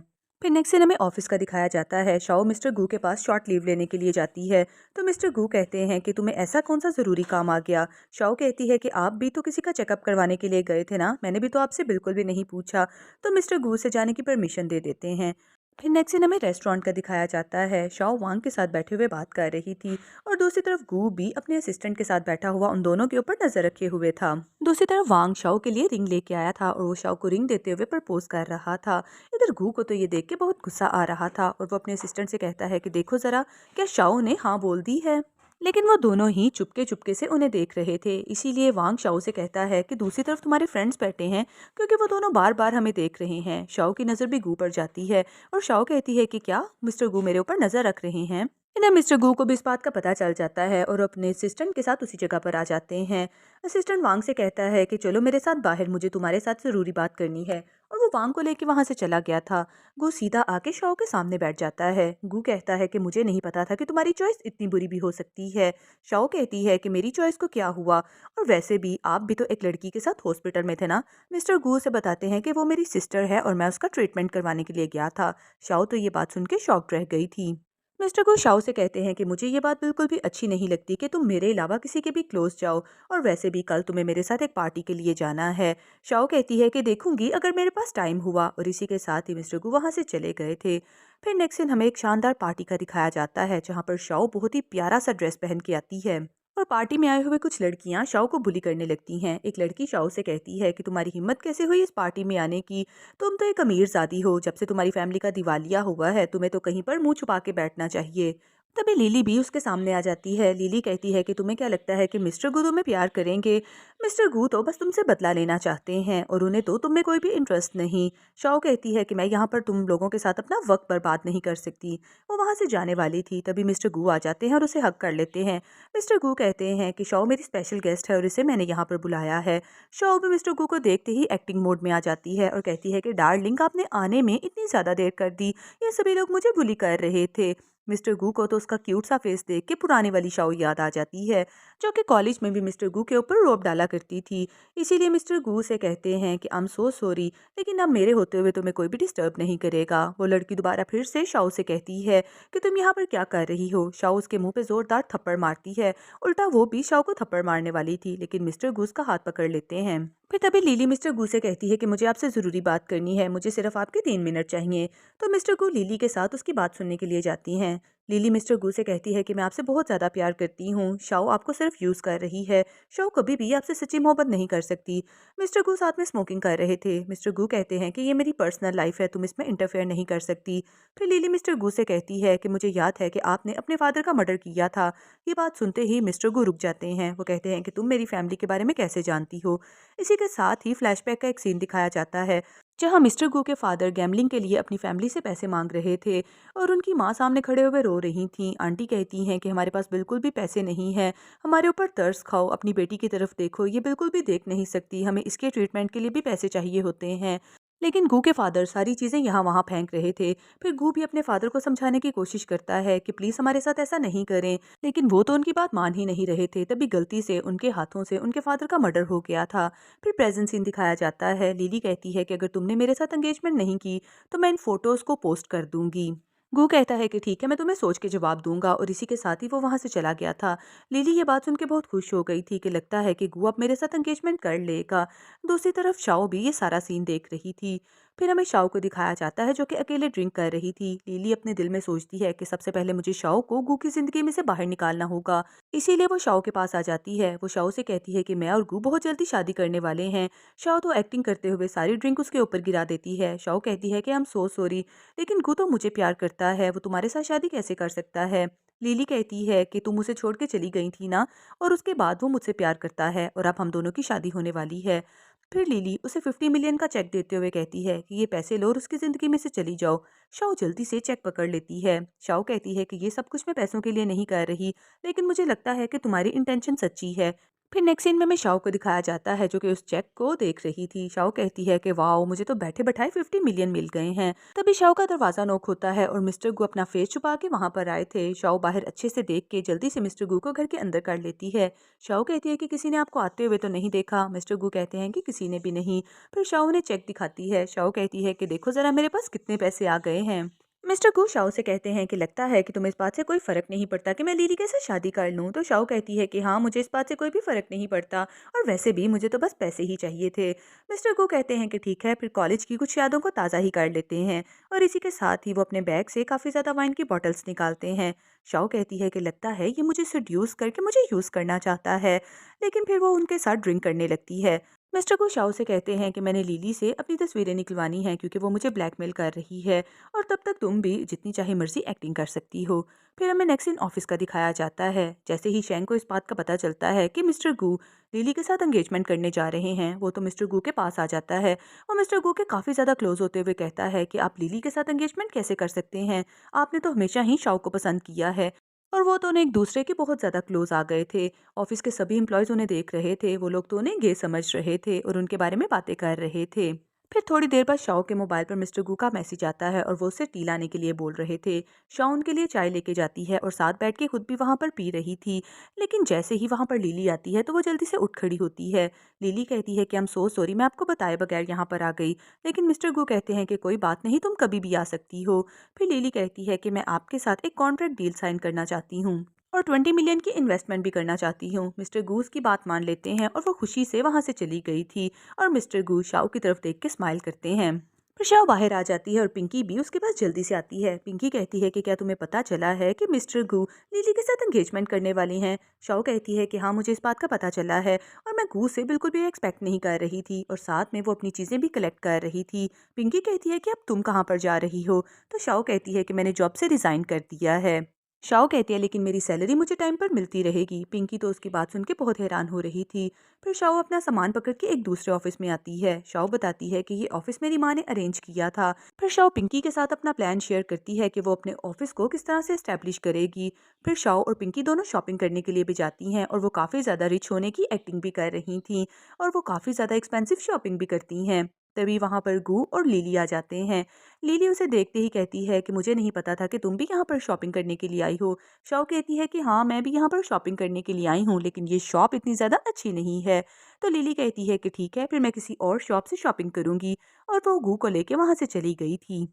फिर नेक्स्ट सीन हमें ऑफिस का दिखाया जाता है। शाओ मिस्टर गू के पास शॉर्ट लीव लेने के लिए जाती है, तो मिस्टर गू कहते हैं कि तुम्हें ऐसा कौन सा ज़रूरी काम आ गया। शाओ कहती है कि आप भी तो किसी का चेकअप करवाने के लिए गए थे ना, मैंने भी तो आपसे बिल्कुल भी नहीं पूछा। तो मिस्टर गू से जाने की परमिशन दे देते हैं। फिर नेक्स्ट सीन हमें रेस्टोरेंट का दिखाया जाता है। शाओ वांग के साथ बैठे हुए बात कर रही थी और दूसरी तरफ गू भी अपने असिस्टेंट के साथ बैठा हुआ उन दोनों के ऊपर नजर रखे हुए था। दूसरी तरफ वांग शाओ के लिए रिंग लेके आया था और वो शाओ को रिंग देते हुए प्रपोज कर रहा था। इधर गू को तो ये देख के बहुत गुस्सा आ रहा था और वो अपने असिस्टेंट से कहता है कि देखो जरा, क्या शाओ ने हाँ बोल दी है। लेकिन वो दोनों ही चुपके चुपके से उन्हें देख रहे थे। इसीलिए वांग शाओ से कहता है कि दूसरी तरफ तुम्हारे फ्रेंड्स बैठे हैं, क्योंकि वो दोनों बार बार हमें देख रहे हैं। शाओ की नज़र भी गू पर जाती है और शाओ कहती है कि क्या मिस्टर गू मेरे ऊपर नज़र रख रहे हैं। इन्हें मिस्टर गू को भी इस बात का पता चल जाता है और अपने असिस्टेंट के साथ उसी जगह पर आ जाते हैं। असिस्टेंट वांग से कहता है कि चलो मेरे साथ बाहर, मुझे तुम्हारे साथ ज़रूरी बात करनी है, और वो वो वांग को लेके वहां से चला गया था। गू सीधा आके शाओ के सामने बैठ जाता है। गू कहता है कि मुझे नहीं पता था कि तुम्हारी चॉइस इतनी बुरी भी हो सकती है। शाओ कहती है कि मेरी चॉइस को क्या हुआ, और वैसे भी आप भी तो एक लड़की के साथ हॉस्पिटल में थे ना। मिस्टर गू से बताते हैं कि वो मेरी सिस्टर है और मैं उसका ट्रीटमेंट करवाने के लिए गया था। शाओ तो ये बात सुन के शॉक्ड रह गई थी। मिस्टर गू शाओ से कहते हैं कि मुझे ये बात बिल्कुल भी अच्छी नहीं लगती कि तुम मेरे अलावा किसी के भी क्लोज जाओ, और वैसे भी कल तुम्हें मेरे साथ एक पार्टी के लिए जाना है। शाओ कहती है कि देखूंगी अगर मेरे पास टाइम हुआ, और इसी के साथ ही मिस्टर गू वहां से चले गए थे। फिर नेक्स्ट सीन हमें एक शानदार पार्टी का दिखाया जाता है, जहां पर शाओ बहुत ही प्यारा सा ड्रेस पहन के आती है, और पार्टी में आए हुए कुछ लड़कियां शाओ को बुली करने लगती हैं। एक लड़की शाओ से कहती है कि तुम्हारी हिम्मत कैसे हुई इस पार्टी में आने की, तुम तो एक अमीरजादी हो, जब से तुम्हारी फैमिली का दिवालिया हुआ है तुम्हें तो कहीं पर मुंह छुपा के बैठना चाहिए। तभी लिली भी उसके सामने आ जाती है। लिली कहती है कि तुम्हें क्या लगता है कि मिस्टर गू तुम्हें प्यार करेंगे? मिस्टर गू तो बस तुमसे बदला लेना चाहते हैं, और उन्हें तो तुम में कोई भी इंटरेस्ट नहीं। शाओ कहती है कि मैं यहाँ पर तुम लोगों के साथ अपना वक्त बर्बाद नहीं कर सकती। वो वहाँ से जाने वाली थी, तभी मिस्टर गू आ जाते हैं और उसे हक कर लेते हैं। मिस्टर गू कहते हैं कि शाओ मेरी स्पेशल गेस्ट है और इसे मैंने यहाँ पर बुलाया है। शाओ भी मिस्टर गू को देखते ही एक्टिंग मोड में आ जाती है और कहती है कि डार्लिंग आपने आने में इतनी ज़्यादा देर कर दी, ये सभी लोग मुझे बुली कर रहे थे। मिस्टर गू को तो उसका क्यूट सा फेस देख के पुरानी वाली शाओ याद आ जाती है, जो कि कॉलेज में भी मिस्टर गू के ऊपर रोब डाला करती थी। इसीलिए मिस्टर गू से कहते हैं कि आई एम सो सॉरी, लेकिन अब मेरे होते हुए तुम्हें कोई भी डिस्टर्ब नहीं करेगा। वो लड़की दोबारा फिर से शाओ से कहती है कि तुम यहाँ पर क्या कर रही हो। शाओ उसके मुंह पे जोरदार थप्पड़ मारती है। उल्टा वो भी शाओ को थप्पड़ मारने वाली थी, लेकिन मिस्टर गू उसका हाथ पकड़ लेते हैं। फिर तभी लिली मिस्टर गू से कहती है कि मुझे आपसे ज़रूरी बात करनी है, मुझे सिर्फ आपके 3 मिनट चाहिए। तो मिस्टर गू लिली के साथ उसकी बात सुनने के लिए जाती हैं। लिली मिस्टर गू से कहती है कि मैं आपसे बहुत ज़्यादा प्यार करती हूँ, शाओ आपको सिर्फ यूज़ कर रही है, शाओ कभी भी आपसे सच्ची मोहब्बत नहीं कर सकती। मिस्टर गू साथ में स्मोकिंग कर रहे थे। मिस्टर गू कहते हैं कि ये मेरी पर्सनल लाइफ है, तुम इसमें इंटरफेयर नहीं कर सकती। फिर लिली मिस्टर गू से कहती है कि मुझे याद है कि आपने अपने फादर का मर्डर किया था। ये बात सुनते ही मिस्टर गू रुक जाते हैं। वो कहते हैं कि तुम मेरी फैमिली के बारे में कैसे जानती हो। इसी के साथ ही फ्लैशबैक का एक सीन दिखाया जाता है, जहां मिस्टर गू के फादर गैम्बलिंग के लिए अपनी फैमिली से पैसे मांग रहे थे, और उनकी माँ सामने खड़े हुए रो रही थी। आंटी कहती हैं कि हमारे पास बिल्कुल भी पैसे नहीं हैं, हमारे ऊपर तरस खाओ, अपनी बेटी की तरफ देखो, ये बिल्कुल भी देख नहीं सकती, हमें इसके ट्रीटमेंट के लिए भी पैसे चाहिए होते हैं। लेकिन गू के फादर सारी चीज़ें यहाँ वहाँ फेंक रहे थे। फिर गू भी अपने फादर को समझाने की कोशिश करता है कि प्लीज़ हमारे साथ ऐसा नहीं करें, लेकिन वो तो उनकी बात मान ही नहीं रहे थे। तभी गलती से उनके हाथों से उनके फादर का मर्डर हो गया था। फिर प्रेजेंट सीन दिखाया जाता है। लिली कहती है कि अगर तुमने मेरे साथ एंगेजमेंट नहीं की तो मैं इन फोटोज़ को पोस्ट कर दूंगी। गू कहता है कि ठीक है, मैं तुम्हें सोच के जवाब दूंगा, और इसी के साथ ही वो वहां से चला गया था। लिली ये बात सुन के बहुत खुश हो गई थी कि लगता है कि गू अब मेरे साथ एंगेजमेंट कर लेगा। दूसरी तरफ शाओ भी ये सारा सीन देख रही थी। फिर हमें शाओ को दिखाया जाता है, जो कि अकेले ड्रिंक कर रही थी। लिली अपने दिल में सोचती है कि सबसे पहले मुझे शाओ को गू की जिंदगी में से बाहर निकालना होगा। इसीलिए वो शाओ के पास आ जाती है। वो शाओ से कहती है कि मैं और गू बहुत जल्दी शादी करने वाले हैं। शाओ तो एक्टिंग करते हुए सारी ड्रिंक उसके ऊपर गिरा देती है। शाओ कहती है कि आई एम सो सॉरी, लेकिन गू तो मुझे प्यार करता है, वो तुम्हारे साथ शादी कैसे कर सकता है? लिली कहती है कि तुम उसे छोड़ के चली गई थी ना, और उसके बाद वो मुझसे प्यार करता है, और अब हम दोनों की शादी होने वाली है। फिर लिली उसे 50 मिलियन का चेक देते हुए कहती है कि ये पैसे लो और उसकी जिंदगी में से चली जाओ। शाओ जल्दी से चेक पकड़ लेती है। शाओ कहती है कि ये सब कुछ मैं पैसों के लिए नहीं कर रही, लेकिन मुझे लगता है कि तुम्हारी इंटेंशन सच्ची है। फिर नेक्स्ट सीन में हमें शाओ को दिखाया जाता है, जो कि उस चेक को देख रही थी। शाओ कहती है कि वाओ, मुझे तो बैठे बैठाए 50 मिलियन मिल गए हैं। तभी शाओ का दरवाजा नॉक होता है और मिस्टर गू अपना फेस छुपा के वहां पर आए थे। शाओ बाहर अच्छे से देख के जल्दी से मिस्टर गू को घर के अंदर कर लेती है। शाओ कहती है कि किसी ने आपको आते हुए तो नहीं देखा। मिस्टर गू कहते हैं कि किसी ने भी नहीं। फिर शाओ ने चेक दिखाती है। शाओ कहती है कि देखो जरा मेरे पास कितने पैसे आ गए हैं। मिस्टर गू शाओ से कहते हैं कि लगता है कि तुम्हें इस बात से कोई फर्क नहीं पड़ता कि मैं लिली के साथ शादी कर लूं। तो शाओ कहती है कि हाँ, मुझे इस बात से कोई भी फर्क नहीं पड़ता, और वैसे भी मुझे तो बस पैसे ही चाहिए थे। मिस्टर गू कहते हैं कि ठीक है, फिर कॉलेज की कुछ यादों को ताज़ा ही कर लेते हैं, और इसी के साथ ही वो अपने बैग से काफ़ी ज़्यादा वाइन की बॉटल्स निकालते हैं। शाओ कहती है कि लगता है ये मुझे सेड्यूस करके मुझे यूज़ करना चाहता है, लेकिन फिर वो उनके साथ ड्रिंक करने लगती है। मिस्टर को शाओ से कहते हैं कि मैंने लिली से अपनी तस्वीरें निकलवानी हैं, क्योंकि वो मुझे ब्लैकमेल कर रही है, और तब तक तुम भी जितनी चाहे मर्जी एक्टिंग कर सकती हो। फिर हमें नेक्स्ट इन ऑफिस का दिखाया जाता है। जैसे ही शैंग को इस बात का पता चलता है कि मिस्टर गू लिली के साथ एंगेजमेंट करने जा रहे हैं, वो तो मिस्टर गू के पास आ जाता है। वो मिस्टर गू के काफ़ी ज़्यादा क्लोज होते हुए कहता है कि आप लिली के साथ एंगेजमेंट कैसे कर सकते हैं, आपने तो हमेशा ही शाओ को पसंद किया है। और वो दोनों एक दूसरे के बहुत ज़्यादा क्लोज आ गए थे। ऑफिस के सभी एम्प्लॉयज़ उन्हें देख रहे थे, वो लोग तो उन्हें गे समझ रहे थे और उनके बारे में बातें कर रहे थे। फिर थोड़ी देर बाद शाओ के मोबाइल पर मिस्टर गू का मैसेज आता है और वो उससे टी लाने के लिए बोल रहे थे। शाओ उनके लिए चाय लेके जाती है और साथ बैठ के खुद भी वहाँ पर पी रही थी। लेकिन जैसे ही वहाँ पर लिली आती है तो वो जल्दी से उठ खड़ी होती है। लिली कहती है कि आई एम सो सॉरी, मैं आपको बताए बगैर यहाँ पर आ गई। लेकिन मिस्टर गू कहते हैं कि कोई बात नहीं, तुम कभी भी आ सकती हो। फिर लिली कहती है कि मैं आपके साथ एक कॉन्ट्रैक्ट डील साइन करना चाहती हूँ और 20 मिलियन की इन्वेस्टमेंट भी करना चाहती हूँ। मिस्टर गूस की बात मान लेते हैं और वो खुशी से वहाँ से चली गई थी। और मिस्टर गू शाओ की तरफ देख के स्माइल करते हैं। फिर शाओ बाहर आ जाती है और पिंकी भी उसके पास जल्दी से आती है। पिंकी कहती है कि क्या तुम्हें पता चला है कि मिस्टर गू लिली के साथ एंगेजमेंट करने वाली हैं। शाओ कहती है कि हाँ, मुझे इस बात का पता चला है और मैं गू से बिल्कुल भी एक्सपेक्ट नहीं कर रही थी और साथ में वो अपनी चीज़ें भी कलेक्ट कर रही थी। पिंकी कहती है कि अब तुम कहाँ पर जा रही हो। तो शाओ कहती है कि मैंने जॉब से रिज़ाइन कर दिया है। शाओ कहती है लेकिन मेरी सैलरी मुझे टाइम पर मिलती रहेगी। पिंकी तो उसकी बात सुन के बहुत हैरान हो रही थी। फिर शाओ अपना सामान पकड़ के एक दूसरे ऑफिस में आती है। शाओ बताती है कि ये ऑफिस मेरी माँ ने अरेंज किया था। फिर शाओ पिंकी के साथ अपना प्लान शेयर करती है कि वो अपने ऑफिस को किस तरह से एस्टेब्लिश करेगी। फिर शाओ और पिंकी दोनों शॉपिंग करने के लिए भी जाती हैं और वो काफ़ी ज़्यादा रिच होने की एक्टिंग भी कर रही थी और वो काफ़ी ज़्यादा एक्सपेंसिव शॉपिंग भी करती हैं। तभी वहाँ पर गू और लिली आ जाते हैं। लिली उसे देखते ही कहती है कि मुझे नहीं पता था कि तुम भी यहाँ पर शॉपिंग करने के लिए आई हो। शाओ कहती है कि हाँ, मैं भी यहाँ पर शॉपिंग करने के लिए आई हूँ, लेकिन ये शॉप इतनी ज़्यादा अच्छी नहीं है। तो लिली कहती है कि ठीक है, फिर मैं किसी और शॉप से शॉपिंग करूँगी। और वो गू को लेके वहाँ से चली गई थी।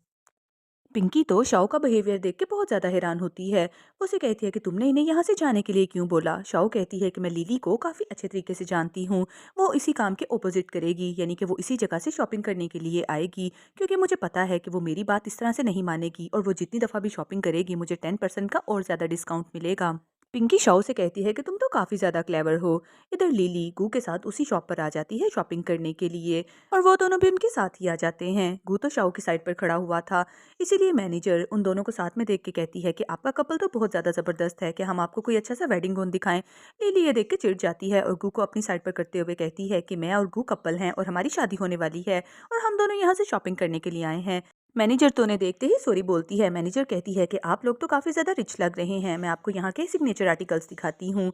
पिंकी तो शाओ का बिहेवियर देख के बहुत ज़्यादा हैरान होती है। वो उसे कहती है कि तुमने इन्हें यहाँ से जाने के लिए क्यों बोला। शाओ कहती है कि मैं लिली को काफ़ी अच्छे तरीके से जानती हूँ। वो इसी काम के ऑपोजिट करेगी, यानी कि वो इसी जगह से शॉपिंग करने के लिए आएगी, क्योंकि मुझे पता है कि वो मेरी बात इस तरह से नहीं मानेगी और वो जितनी दफ़ा भी शॉपिंग करेगी मुझे 10% का और ज़्यादा डिस्काउंट मिलेगा। पिंकी शाओ से कहती है कि तुम तो काफ़ी ज़्यादा क्लेवर हो। इधर लिली गू के साथ उसी शॉप पर आ जाती है शॉपिंग करने के लिए और वो दोनों भी उनके साथ ही आ जाते हैं। गू तो शाओ की साइड पर खड़ा हुआ था, इसीलिए मैनेजर उन दोनों को साथ में देख के कहती है कि आपका कपल तो बहुत ज़्यादा ज़बरदस्त है, कि हम आपको कोई अच्छा सा वेडिंग गोन दिखाएं। लिली ये देख के चिढ़ जाती है और गू को अपनी साइड पर करते हुए कहती है कि मैं और गू कपल हैं और हमारी शादी होने वाली है और हम दोनों यहाँ से शॉपिंग करने के लिए आए हैं। मैनेजर तो उन्हें देखते ही सॉरी बोलती है। मैनेजर कहती है कि आप लोग तो काफ़ी ज़्यादा रिच लग रहे हैं, मैं आपको यहाँ के सिग्नेचर आर्टिकल्स दिखाती हूँ।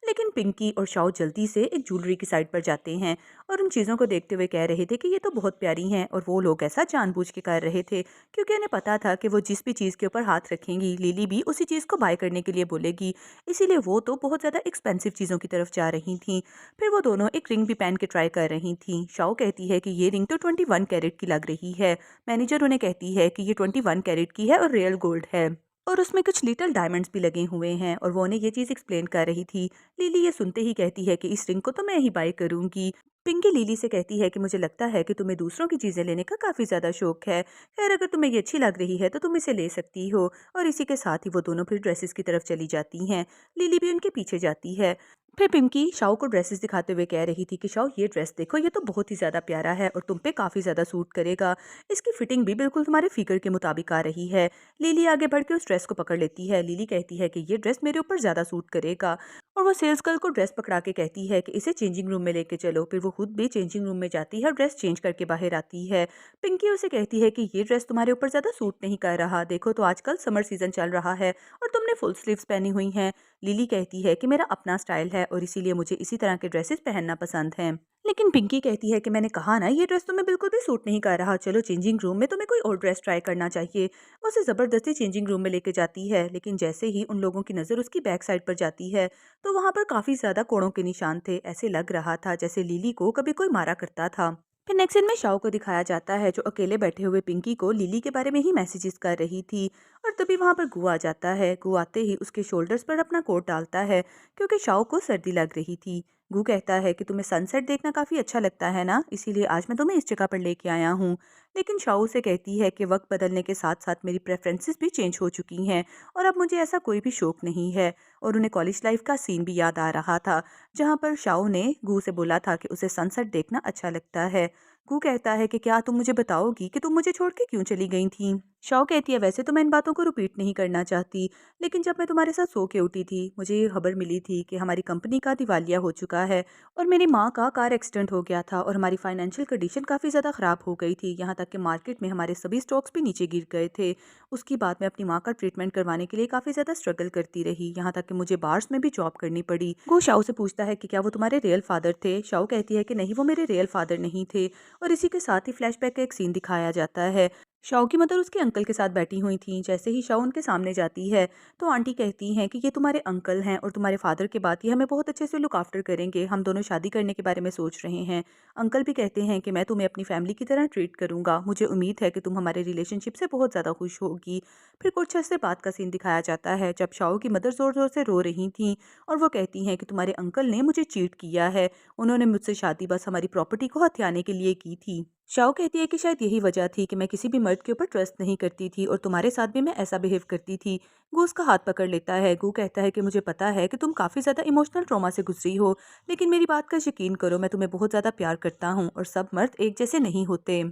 लेकिन पिंकी और शाओ जल्दी से एक ज्वेलरी की साइड पर जाते हैं और उन चीज़ों को देखते हुए कह रहे थे कि ये तो बहुत प्यारी हैं और वो लोग ऐसा जानबूझ के कर रहे थे क्योंकि उन्हें पता था कि वो जिस भी चीज़ के ऊपर हाथ रखेंगी लिली भी उसी चीज़ को बाय करने के लिए बोलेगी। इसीलिए वो तो बहुत ज़्यादा एक्सपेंसिव चीज़ों की तरफ जा रही थी। फिर वो दोनों एक रिंग भी पहन के ट्राई कर रही थी। शाओ कहती है कि ये रिंग तो 21 कैरेट की लग रही है। मैनेजर उन्हें कहती है कि ये 21 कैरेट की है और रियल गोल्ड है और उसमें कुछ लिटिल डायमंड्स भी लगे हुए हैं और वो उन्हें ये चीज़ एक्सप्लेन कर रही थी। लिली ये सुनते ही कहती है कि इस रिंग को तो मैं ही बाय करूंगी। पिंकी लिली से कहती है कि मुझे लगता है कि तुम्हें दूसरों की चीज़ें लेने का काफ़ी ज़्यादा शौक है। खैर, अगर तुम्हें ये अच्छी लग रही है तो तुम इसे ले सकती हो। और इसी के साथ ही वो दोनों फिर ड्रेसेस की तरफ चली जाती हैं। लिली भी उनके पीछे जाती है। फिर पिंकी शाओ को ड्रेसेस दिखाते हुए कह रही थी कि शाओ, ये ड्रेस देखो, ये तो बहुत ही ज़्यादा प्यारा है और तुम पे काफ़ी ज़्यादा सूट करेगा। इसकी फिटिंग भी बिल्कुल तुम्हारे फिगर के मुताबिक आ रही है। लिली आगे बढ़ के उस ड्रेस को पकड़ लेती है। लिली कहती है कि ये ड्रेस मेरे ऊपर ज़्यादा सूट करेगा और वो सेल्स गर्ल को ड्रेस पकड़ा के कहती है कि इसे चेंजिंग रूम में लेके चलो। फिर वो खुद भी चेंजिंग रूम में जाती है और ड्रेस चेंज करके बाहर आती है। पिंकी उसे कहती है कि ये ड्रेस तुम्हारे ऊपर ज़्यादा सूट नहीं कर रहा, देखो तो आजकल समर सीजन चल रहा है और तुमने फुल स्लीव्स पहनी हुई हैं। लिली कहती है कि मेरा अपना स्टाइल है और इसीलिए मुझे इसी तरह के ड्रेसेस पहनना पसंद हैं। लेकिन पिंकी कहती है कि मैंने कहा ना, ये ड्रेस तुम्हें बिल्कुल भी सूट नहीं कर रहा, चलो चेंजिंग रूम में तुम्हें कोई और ड्रेस ट्राई करना चाहिए। वो उसे ज़बरदस्ती चेंजिंग रूम में लेके जाती है, लेकिन जैसे ही उन लोगों की नज़र उसकी बैक साइड पर जाती है तो वहाँ पर काफ़ी ज़्यादा कोड़ों के निशान थे। ऐसे लग रहा था जैसे लिली को कभी कोई मारा करता था। फिर नेक्स्ट सीन में शाओ को दिखाया जाता है जो अकेले बैठे हुए पिंकी को लिली के बारे में ही मैसेजेस कर रही थी और तभी वहाँ पर गु आ जाता है। गु आते ही उसके शोल्डर्स पर अपना कोट डालता है क्योंकि शाओ को सर्दी लग रही थी। गु कहता है कि तुम्हें सनसेट देखना काफ़ी अच्छा लगता है ना, इसीलिए आज मैं तुम्हें इस जगह पर लेके आया हूँ। लेकिन शाओ से कहती है कि वक्त बदलने के साथ साथ मेरी प्रेफरेंसेस भी चेंज हो चुकी हैं और अब मुझे ऐसा कोई भी शौक नहीं है। और उन्हें कॉलेज लाइफ का सीन भी याद आ रहा था जहाँ पर शाओ ने गु से बोला था कि उसे सनसेट देखना अच्छा लगता है। गु कहता है कि क्या तुम मुझे बताओगी कि तुम मुझे छोड़ के क्यों चली गई थी। शाओ कहती है वैसे तो मैं इन बातों को रिपीट नहीं करना चाहती, लेकिन जब मैं तुम्हारे साथ सो के उठी थी मुझे ये खबर मिली थी कि हमारी कंपनी का दिवालिया हो चुका है और मेरी माँ का कार एक्सीडेंट हो गया था और हमारी फाइनेंशियल कंडीशन काफ़ी ज़्यादा ख़राब हो गई थी, यहाँ तक कि मार्केट में हमारे सभी स्टॉक्स भी नीचे गिर गए थे। उसके बाद मैं अपनी माँ का ट्रीटमेंट करवाने के लिए काफ़ी ज़्यादा स्ट्रगल करती रही, यहाँ तक कि मुझे बार्स में भी जॉब करनी पड़ी। वो शाओ से पूछता है कि क्या वो तुम्हारे रियल फादर थे। शाओ कहती है कि नहीं, वो मेरे रियल फादर नहीं थे। और इसी के साथ ही फ्लैशबैक का एक सीन दिखाया जाता है। शाओ की मदर उसके अंकल के साथ बैठी हुई थी। जैसे ही शाओ उनके सामने जाती है तो आंटी कहती हैं कि ये तुम्हारे अंकल हैं और तुम्हारे फादर के बाद ये हमें बहुत अच्छे से लुक आफ्टर करेंगे, हम दोनों शादी करने के बारे में सोच रहे हैं। अंकल भी कहते हैं कि मैं तुम्हें अपनी फैमिली की तरह ट्रीट करूंगा, मुझे उम्मीद है कि तुम हमारे रिलेशनशिप से बहुत ज़्यादा खुश होगी। फिर कुछ अर्से बाद का सीन दिखाया जाता है जब शाओ की मदर ज़ोर ज़ोर से रो रही थी और वो कहती हैं कि तुम्हारे अंकल ने मुझे चीट किया है, उन्होंने मुझसे शादी बस हमारी प्रॉपर्टी को हथियाने के लिए की थी। शाओ कहती है कि शायद यही वजह थी कि मैं किसी भी मर्द के ऊपर ट्रस्ट नहीं करती थी और तुम्हारे साथ भी मैं ऐसा बिहेव करती थी। गू उसका हाथ पकड़ लेता है। गू कहता है कि मुझे पता है कि तुम काफ़ी ज़्यादा इमोशनल ट्रॉमा से गुजरी हो, लेकिन मेरी बात का यकीन करो, मैं तुम्हें बहुत ज़्यादा प्यार करता हूँ और सब मर्द एक जैसे नहीं होते।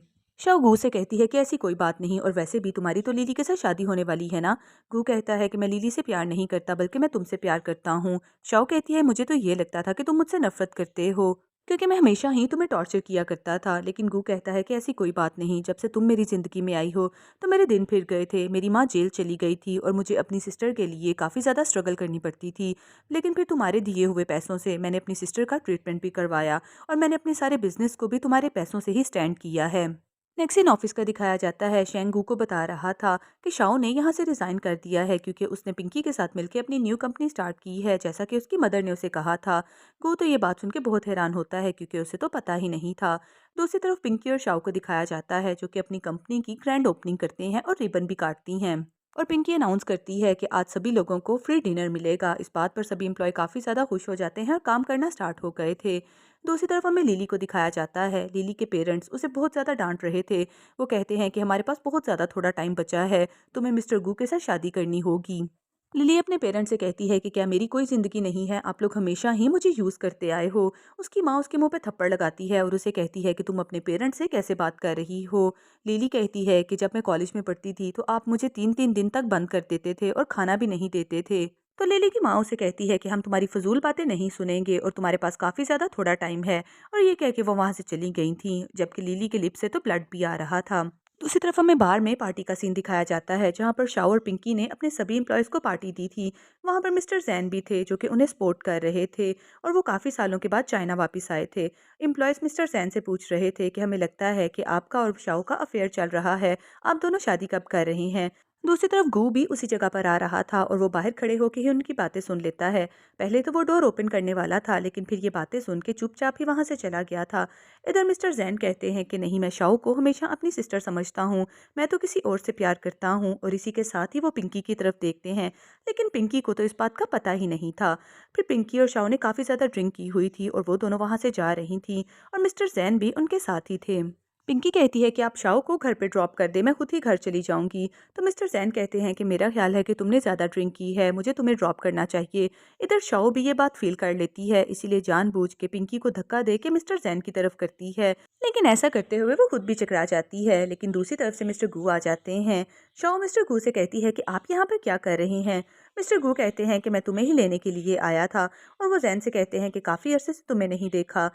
शाओ गू से कहती है कि ऐसी कोई बात नहीं और वैसे भी तुम्हारी तो लिली के साथ शादी होने वाली है ना। गू कहता है कि मैं लिली से प्यार नहीं करता बल्कि मैं तुमसे प्यार करता हूँ। शाओ कहती है मुझे तो ये लगता था कि तुम मुझसे नफरत करते हो क्योंकि मैं हमेशा ही तुम्हें टॉर्चर किया करता था, लेकिन गू कहता है कि ऐसी कोई बात नहीं, जब से तुम मेरी ज़िंदगी में आई हो तो मेरे दिन फिर गए थे। मेरी माँ जेल चली गई थी और मुझे अपनी सिस्टर के लिए काफ़ी ज़्यादा स्ट्रगल करनी पड़ती थी, लेकिन फिर तुम्हारे दिए हुए पैसों से मैंने अपनी सिस्टर का ट्रीटमेंट भी करवाया और मैंने अपने सारे बिजनेस को भी तुम्हारे पैसों से ही स्टैंड किया है। नेक्स्ट सीन ऑफिस का दिखाया जाता है। शेंग गू को बता रहा था कि शाओ ने यहाँ से रिज़ाइन कर दिया है क्योंकि उसने पिंकी के साथ मिलकर अपनी न्यू कंपनी स्टार्ट की है, जैसा कि उसकी मदर ने उसे कहा था। गू तो ये बात सुन के बहुत हैरान होता है क्योंकि उसे तो पता ही नहीं था। दूसरी तरफ पिंकी और शाओ को दिखाया जाता है जो कि अपनी कंपनी की ग्रैंड ओपनिंग करते हैं और रिबन भी काटती हैं। और पिंकी अनाउंस करती है कि आज सभी लोगों को फ्री डिनर मिलेगा। इस बात पर सभी एम्प्लॉय काफ़ी ज़्यादा खुश हो जाते हैं और काम करना स्टार्ट हो गए थे। दूसरी तरफ हमें लिली को दिखाया जाता है। लिली के पेरेंट्स उसे बहुत ज़्यादा डांट रहे थे। वो कहते हैं कि हमारे पास बहुत ज़्यादा थोड़ा टाइम बचा है, तुम्हें मिस्टर गू के साथ शादी करनी होगी। लिली अपने पेरेंट्स से कहती है कि क्या मेरी कोई ज़िंदगी नहीं है, आप लोग हमेशा ही मुझे यूज़ करते आए हो। उसकी माँ उसके मुंह पे थप्पड़ लगाती है और उसे कहती है कि तुम अपने पेरेंट्स से कैसे बात कर रही हो। लिली कहती है कि जब मैं कॉलेज में पढ़ती थी तो आप मुझे 3-3 दिन तक बंद कर देते थे और खाना भी नहीं देते थे। तो लिली की माँ उसे कहती है कि हम तुम्हारी फजूल बातें नहीं सुनेंगे और तुम्हारे पास काफ़ी ज़्यादा थोड़ा टाइम है। और ये कह के वो वहाँ से चली गई थी, जबकि लिली के लिप से तो ब्लड भी आ रहा था। दूसरी तरफ हमें बार में पार्टी का सीन दिखाया जाता है जहाँ पर शाओ और पिंकी ने अपने सभी एम्प्लॉयज़ को पार्टी दी थी। वहाँ पर मिस्टर जैन भी थे जो कि उन्हें सपोर्ट कर रहे थे और वो काफ़ी सालों के बाद चाइना वापस आए थे। एम्प्लॉयज़ मिस्टर जैन से पूछ रहे थे कि हमें लगता है कि आपका और शाओ का अफेयर चल रहा है, आप दोनों शादी कब कर रहे हैं। दूसरी तरफ गू भी उसी जगह पर आ रहा था और वो बाहर खड़े होकर ही उनकी बातें सुन लेता है। पहले तो वो डोर ओपन करने वाला था, लेकिन फिर ये बातें सुन के चुपचाप ही वहाँ से चला गया था। इधर मिस्टर जैन कहते हैं कि नहीं, मैं शाओ को हमेशा अपनी सिस्टर समझता हूँ, मैं तो किसी और से प्यार करता हूँ। और इसी के साथ ही वो पिंकी की तरफ देखते हैं, लेकिन पिंकी को तो इस बात का पता ही नहीं था। फिर पिंकी और शाओ ने काफ़ी ज़्यादा ड्रिंक की हुई थी और वो दोनों वहाँ से जा रही थी और मिस्टर जैन भी उनके साथ ही थे। पिंकी कहती है कि आप शाओ को घर पे ड्रॉप कर दे, मैं खुद ही घर चली जाऊंगी। तो मिस्टर जैन कहते हैं कि मेरा ख्याल है कि तुमने ज़्यादा ड्रिंक की है, मुझे तुम्हें ड्रॉप करना चाहिए। इधर शाओ भी ये बात फील कर लेती है, इसीलिए जानबूझ के पिंकी को धक्का दे के मिस्टर जैन की तरफ करती है, लेकिन ऐसा करते हुए वो खुद भी चकरा जाती है। लेकिन दूसरी तरफ से मिस्टर गू आ जाते हैं। शाओ मिस्टर गू से कहती है कि आप यहाँ पर क्या कर रहे हैं। मिस्टर गू कहते हैं कि मैं तुम्हें ही लेने के लिए आया था। और वो जैन से कहते हैं कि काफ़ी अरसे से तुम्हें नहीं देखा।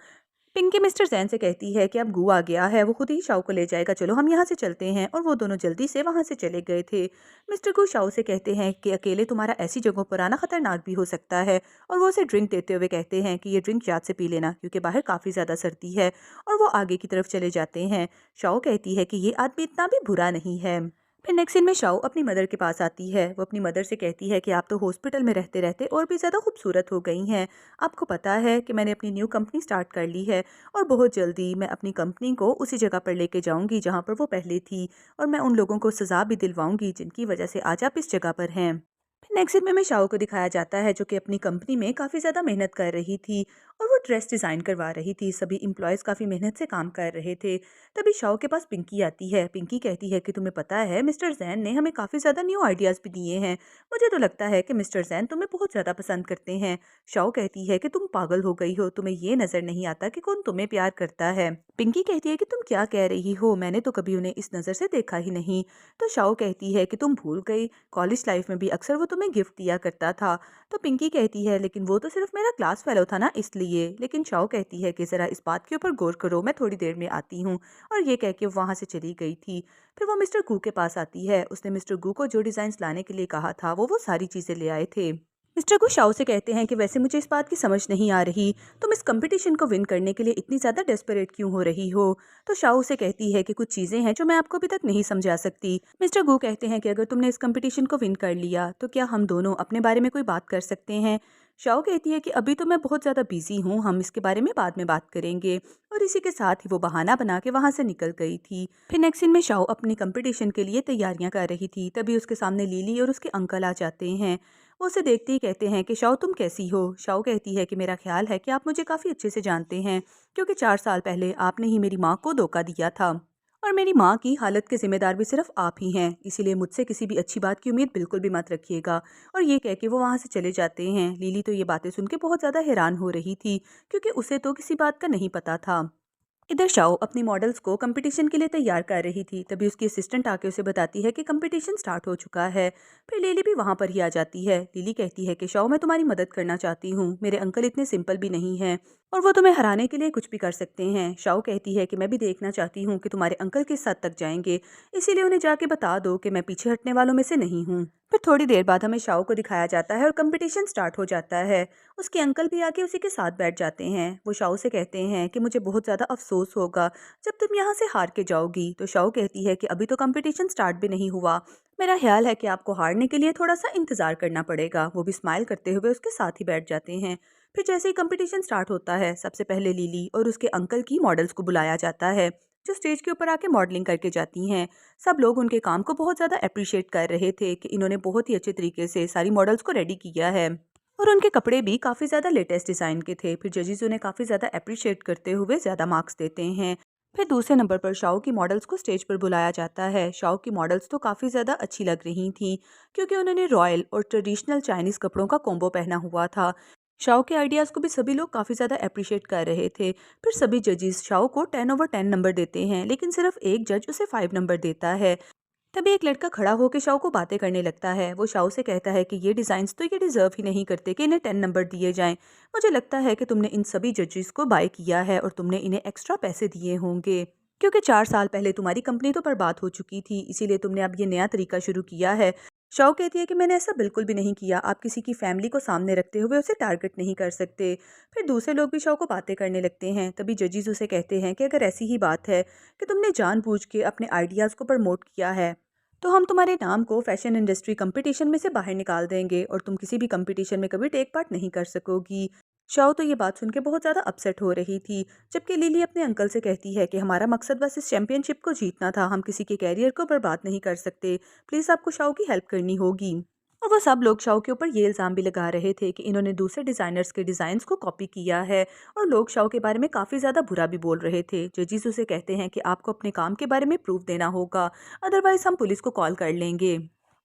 पिंकी मिस्टर जैन से कहती है कि अब गू आ गया है, वो खुद ही शाओ को ले जाएगा, चलो हम यहाँ से चलते हैं। और वो दोनों जल्दी से वहाँ से चले गए थे। मिस्टर गू शाओ से कहते हैं कि अकेले तुम्हारा ऐसी जगहों पर आना खतरनाक भी हो सकता है और वो उसे ड्रिंक देते हुए कहते हैं कि ये ड्रिंक याद से पी लेना क्योंकि बाहर काफ़ी ज़्यादा सर्दी है। और वो आगे की तरफ चले जाते हैं। शाओ कहती है कि ये आदमी इतना भी बुरा नहीं है। फिर नेक्स्ट सीन में शाओ अपनी मदर के पास आती है। वो अपनी मदर से कहती है कि आप तो हॉस्पिटल में रहते रहते और भी ज़्यादा खूबसूरत हो गई हैं। आपको पता है कि मैंने अपनी न्यू कंपनी स्टार्ट कर ली है और बहुत जल्दी मैं अपनी कंपनी को उसी जगह पर लेके जाऊंगी जहां पर वो पहले थी, और मैं उन लोगों को सज़ा भी दिलवाऊंगी जिनकी वजह से आज आप इस जगह पर हैं। फिर नेक्स्ट सीन में हमें शाओ को दिखाया जाता है जो कि अपनी कंपनी में काफ़ी ज़्यादा मेहनत कर रही थी और वो ड्रेस डिज़ाइन करवा रही थी। सभी एम्प्लॉयज़ काफ़ी मेहनत से काम कर रहे थे। तभी शाओ के पास पिंकी आती है। पिंकी कहती है कि तुम्हें पता है मिस्टर जैन ने हमें काफ़ी ज़्यादा न्यू आइडियाज़ भी दिए हैं, मुझे तो लगता है कि मिस्टर जैन तुम्हें बहुत ज़्यादा पसंद करते हैं। शाओ कहती है कि तुम पागल हो गई हो, तुम्हें ये नज़र नहीं आता कि कौन तुम्हें प्यार करता है। पिंकी कहती है कि तुम क्या कह रही हो, मैंने तो कभी उन्हें इस नज़र से देखा ही नहीं। तो शाओ कहती है कि तुम भूल गई, कॉलेज लाइफ में भी अक्सर वो तुम्हें गिफ्ट दिया करता था। तो पिंकी कहती है लेकिन वो तो सिर्फ मेरा क्लास फेलो था ना, इसलिए। लेकिन शाओ कहती है कि ज़रा इस बात के ऊपर गौर करो, मैं थोड़ी देर में आती हूँ। और ये कह के वहाँ से चली गई थी। फिर वो मिस्टर गू के पास आती है। उसने मिस्टर गू को जो डिज़ाइंस लाने के लिए कहा था वो सारी चीज़ें ले आए थे। मिस्टर गु शाओ से कहते हैं कि वैसे मुझे इस बात की समझ नहीं आ रही, तुम इस कंपटीशन को विन करने के लिए इतनी ज़्यादा डेस्परेट क्यों हो रही हो। तो शाओ से कहती है कि कुछ चीज़ें हैं जो मैं आपको अभी तक नहीं समझा सकती। मिस्टर गु कहते हैं कि अगर तुमने इस कंपटीशन को विन कर लिया तो क्या हम दोनों अपने बारे में कोई बात कर सकते हैं। शाओ कहती है कि अभी तो मैं बहुत ज़्यादा बिजी हूँ, हम इसके बारे में बाद में बात करेंगे। और इसी के साथ ही वो बहाना बना के वहाँ से निकल गई थी। फिर नेक्स्ट सीन में शाओ अपनी कंपटीशन के लिए तैयारियां कर रही थी, तभी उसके सामने लिली और उसके अंकल आ जाते हैं। वो उसे देखते ही कहते हैं कि शाओ तुम कैसी हो। शाओ कहती है कि मेरा ख्याल है कि आप मुझे काफ़ी अच्छे से जानते हैं, क्योंकि 4 साल पहले आपने ही मेरी माँ को धोखा दिया था और मेरी माँ की हालत के जिम्मेदार भी सिर्फ आप ही हैं, इसीलिए मुझसे किसी भी अच्छी बात की उम्मीद बिल्कुल भी मत रखिएगा। और ये कह के वो वहाँ से चले जाते हैं। लिली तो ये बातें सुन के बहुत ज़्यादा हैरान हो रही थी, क्योंकि उसे तो किसी बात का नहीं पता था। इधर शाओ अपनी मॉडल्स को कंपटीशन के लिए तैयार कर रही थी, तभी उसकी असिस्टेंट आके उसे बताती है कि कंपटीशन स्टार्ट हो चुका है। फिर लिली भी वहां पर ही आ जाती है। लिली कहती है कि शाओ मैं तुम्हारी मदद करना चाहती हूँ, मेरे अंकल इतने सिंपल भी नहीं हैं और वो तुम्हें हराने के लिए कुछ भी कर सकते हैं। शाओ कहती है कि मैं भी देखना चाहती हूँ कि तुम्हारे अंकल किस हद तक जाएंगे, इसीलिए उन्हें जाके बता दो कि मैं पीछे हटने वालों में से नहीं हूँ। फिर थोड़ी देर बाद हमें शाओ को दिखाया जाता है और कंपटीशन स्टार्ट हो जाता है। उसके अंकल भी आके उसी के साथ बैठ जाते हैं। वो शाओ से कहते हैं कि मुझे बहुत ज़्यादा अफसोस होगा जब तुम यहाँ से हार के जाओगी। तो शाओ कहती है कि अभी तो कंपटीशन स्टार्ट भी नहीं हुआ, मेरा ख्याल है कि आपको हारने के लिए थोड़ा सा इंतजार करना पड़ेगा। वो भी स्माइल करते हुए उसके साथ ही बैठ जाते हैं। फिर जैसे ही कंपटीशन स्टार्ट होता है, सबसे पहले लिली और उसके अंकल की मॉडल्स को बुलाया जाता है, जो स्टेज के ऊपर आके मॉडलिंग करके जाती हैं। सब लोग उनके काम को बहुत ज़्यादा अप्रिशिएट कर रहे थे कि इन्होंने बहुत ही अच्छे तरीके से सारी मॉडल्स को रेडी किया है और उनके कपड़े भी काफ़ी ज़्यादा लेटेस्ट डिज़ाइन के थे। फिर जजेस उन्हें काफ़ी ज़्यादा अप्रिशिएट करते हुए ज़्यादा मार्क्स देते हैं। फिर दूसरे नंबर पर शाओ की मॉडल्स को स्टेज पर बुलाया जाता है। शाओ की मॉडल्स तो काफ़ी ज़्यादा अच्छी लग रही थीं, क्योंकि उन्होंने रॉयल और ट्रेडिशनल चाइनीज़ कपड़ों का कॉम्बो पहना हुआ था। शाओ के आइडियाज़ को भी सभी लोग काफ़ी ज़्यादा अप्रिशिएट कर रहे थे। फिर सभी जजेस शाओ को 10/10 नंबर देते हैं, लेकिन सिर्फ एक जज उसे 5 नंबर देता है। तभी एक लड़का खड़ा होकर शाओ को बातें करने लगता है। वो शाओ से कहता है कि ये डिज़ाइंस तो ये डिज़र्व ही नहीं करते कि इन्हें 10 नंबर दिए जाएं। मुझे लगता है कि तुमने इन सभी जजेस को बाय किया है और तुमने इन्हें एक्स्ट्रा पैसे दिए होंगे, क्योंकि 4 साल पहले तुम्हारी कंपनी तो बर्बाद हो चुकी थी, इसीलिए तुमने अब ये नया तरीका शुरू किया है। शाओ कहती है कि मैंने ऐसा बिल्कुल भी नहीं किया, आप किसी की फैमिली को सामने रखते हुए उसे टारगेट नहीं कर सकते। फिर दूसरे लोग भी शाओ को बातें करने लगते हैं। तभी जजेस उसे कहते हैं कि अगर ऐसी ही बात है कि तुमने जानबूझ के अपने आइडियाज़ को प्रमोट किया है, तो हम तुम्हारे नाम को फैशन इंडस्ट्री कंपटीशन में से बाहर निकाल देंगे और तुम किसी भी कंपटीशन में कभी टेक पार्ट नहीं कर सकोगी। शाओ तो ये बात सुन के बहुत ज़्यादा अपसेट हो रही थी, जबकि लिली अपने अंकल से कहती है कि हमारा मकसद बस इस चैंपियनशिप को जीतना था, हम किसी के कैरियर को बर्बाद नहीं कर सकते, प्लीज़ आपको शाओ की हेल्प करनी होगी। और वो सब लोग शाओ के ऊपर ये इल्ज़ाम भी लगा रहे थे कि इन्होंने दूसरे डिज़ाइनर्स के डिज़ाइंस को कॉपी किया है और लोग शाओ के बारे में काफ़ी ज़्यादा बुरा भी बोल रहे थे। जजीस उसे कहते हैं कि आपको अपने काम के बारे में प्रूफ देना होगा, अदरवाइज़ हम पुलिस को कॉल कर लेंगे।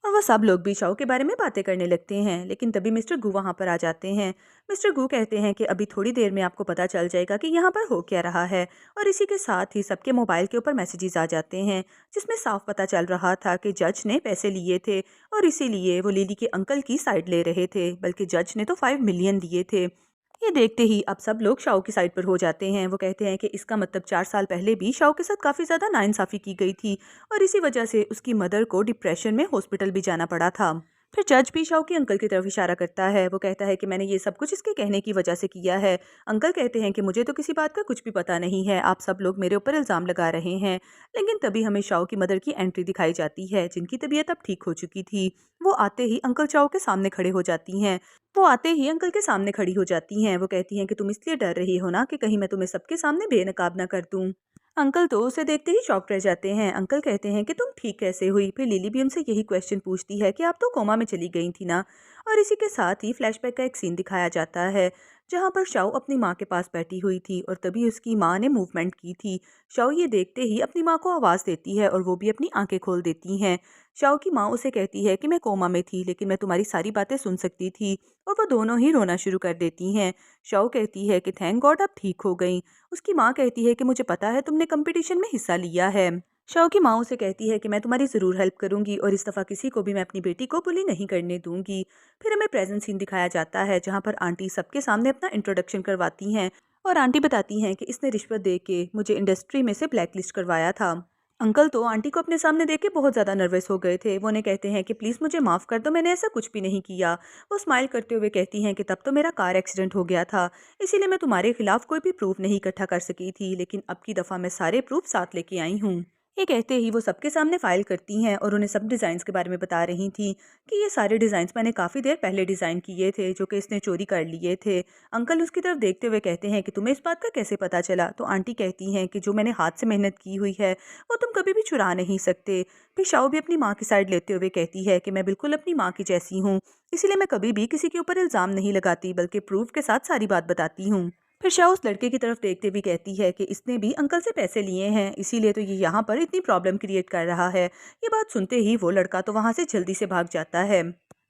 और वो सब लोग भी शाओ के बारे में बातें करने लगते हैं, लेकिन तभी मिस्टर गू वहाँ पर आ जाते हैं। मिस्टर गू कहते हैं कि अभी थोड़ी देर में आपको पता चल जाएगा कि यहाँ पर हो क्या रहा है। और इसी के साथ ही सबके मोबाइल के ऊपर मैसेजेस आ जाते हैं, जिसमें साफ पता चल रहा था कि जज ने पैसे लिए थे और इसीलिए वो लिली के अंकल की साइड ले रहे थे, बल्कि जज ने तो 5 मिलियन दिए थे। ये देखते ही अब सब लोग शाओ की साइड पर हो जाते हैं। वो कहते हैं कि इसका मतलब 4 साल पहले भी शाओ के साथ काफ़ी ज़्यादा नाइंसाफ़ी की गई थी और इसी वजह से उसकी मदर को डिप्रेशन में हॉस्पिटल भी जाना पड़ा था। फिर जज भी शाओ के अंकल की तरफ इशारा करता है। वो कहता है कि मैंने ये सब कुछ इसके कहने की वजह से किया है। अंकल कहते हैं कि मुझे तो किसी बात का कुछ भी पता नहीं है, आप सब लोग मेरे ऊपर इल्ज़ाम लगा रहे हैं। लेकिन तभी हमें शाओ की मदर की एंट्री दिखाई जाती है, जिनकी तबीयत अब ठीक हो चुकी थी। वो आते ही अंकल शाओ के सामने खड़े हो जाती हैं। वो आते ही अंकल के सामने खड़ी हो जाती हैं। वो कहती हैं कि तुम इसलिए डर रही हो ना कि कहीं मैं तुम्हें सबके सामने बेनकाब ना कर दूं। अंकल तो उसे देखते ही शॉक रह जाते हैं। अंकल कहते हैं कि तुम ठीक कैसे हुई। फिर लिली भी उनसे यही क्वेश्चन पूछती है कि आप तो कोमा में चली गई थी ना। और इसी के साथ ही फ्लैशबैक का एक सीन दिखाया जाता है, जहां पर शाओ अपनी माँ के पास बैठी हुई थी और तभी उसकी माँ ने मूवमेंट की थी। शाओ ये देखते ही अपनी माँ को आवाज़ देती है और वो भी अपनी आंखें खोल देती हैं। शाओ की माँ उसे कहती है कि मैं कोमा में थी, लेकिन मैं तुम्हारी सारी बातें सुन सकती थी। और वो दोनों ही रोना शुरू कर देती हैं। शाओ कहती है कि थैंक गॉड आप ठीक हो गई। उसकी माँ कहती है कि मुझे पता है तुमने कंपटीशन में हिस्सा लिया है। शाओ की माँ उसे कहती है कि मैं तुम्हारी ज़रूर हेल्प करूंगी और इस दफ़ा किसी को भी मैं अपनी बेटी को बुली नहीं करने दूंगी। फिर हमें प्रेजेंट सीन दिखाया जाता है, जहाँ पर आंटी सबके सामने अपना इंट्रोडक्शन करवाती हैं और आंटी बताती हैं कि इसने रिश्वत दे के मुझे इंडस्ट्री में से ब्लैक लिस्ट करवाया था। अंकल तो आंटी को अपने सामने देख के बहुत ज़्यादा नर्वस हो गए थे। वो उन्हें कहते हैं कि प्लीज़ मुझे माफ़ कर दो, मैंने ऐसा कुछ भी नहीं किया। वो स्माइल करते हुए कहती हैं कि तब तो मेरा कार एक्सीडेंट हो गया था, इसीलिए मैं तुम्हारे खिलाफ कोई भी प्रूफ नहीं इकट्ठा कर सकी थी, लेकिन अब की दफ़ा मैं सारे प्रूफ साथ लेके आई हूँ। ये कहते ही वो सबके सामने फाइल करती हैं और उन्हें सब डिज़ाइंस के बारे में बता रही थी कि ये सारे डिज़ाइंस मैंने काफ़ी देर पहले डिज़ाइन किए थे, जो कि इसने चोरी कर लिए थे। अंकल उसकी तरफ देखते हुए कहते हैं कि तुम्हें इस बात का कैसे पता चला? तो आंटी कहती हैं कि जो मैंने हाथ से मेहनत की हुई है वो तुम कभी भी चुरा नहीं सकते। फिर शाओ भी अपनी माँ की साइड लेते हुए कहती है कि मैं बिल्कुल अपनी माँ की जैसी हूँ, इसीलिए मैं कभी भी किसी के ऊपर इल्ज़ाम नहीं लगाती, बल्कि प्रूफ के साथ सारी बात बताती हूँ। फिर शाह उस लड़के की तरफ देखते हुए कहती है कि इसने भी अंकल से पैसे लिए हैं, इसीलिए तो ये यहाँ पर इतनी प्रॉब्लम क्रिएट कर रहा है। ये बात सुनते ही वो लड़का तो वहाँ से जल्दी से भाग जाता है।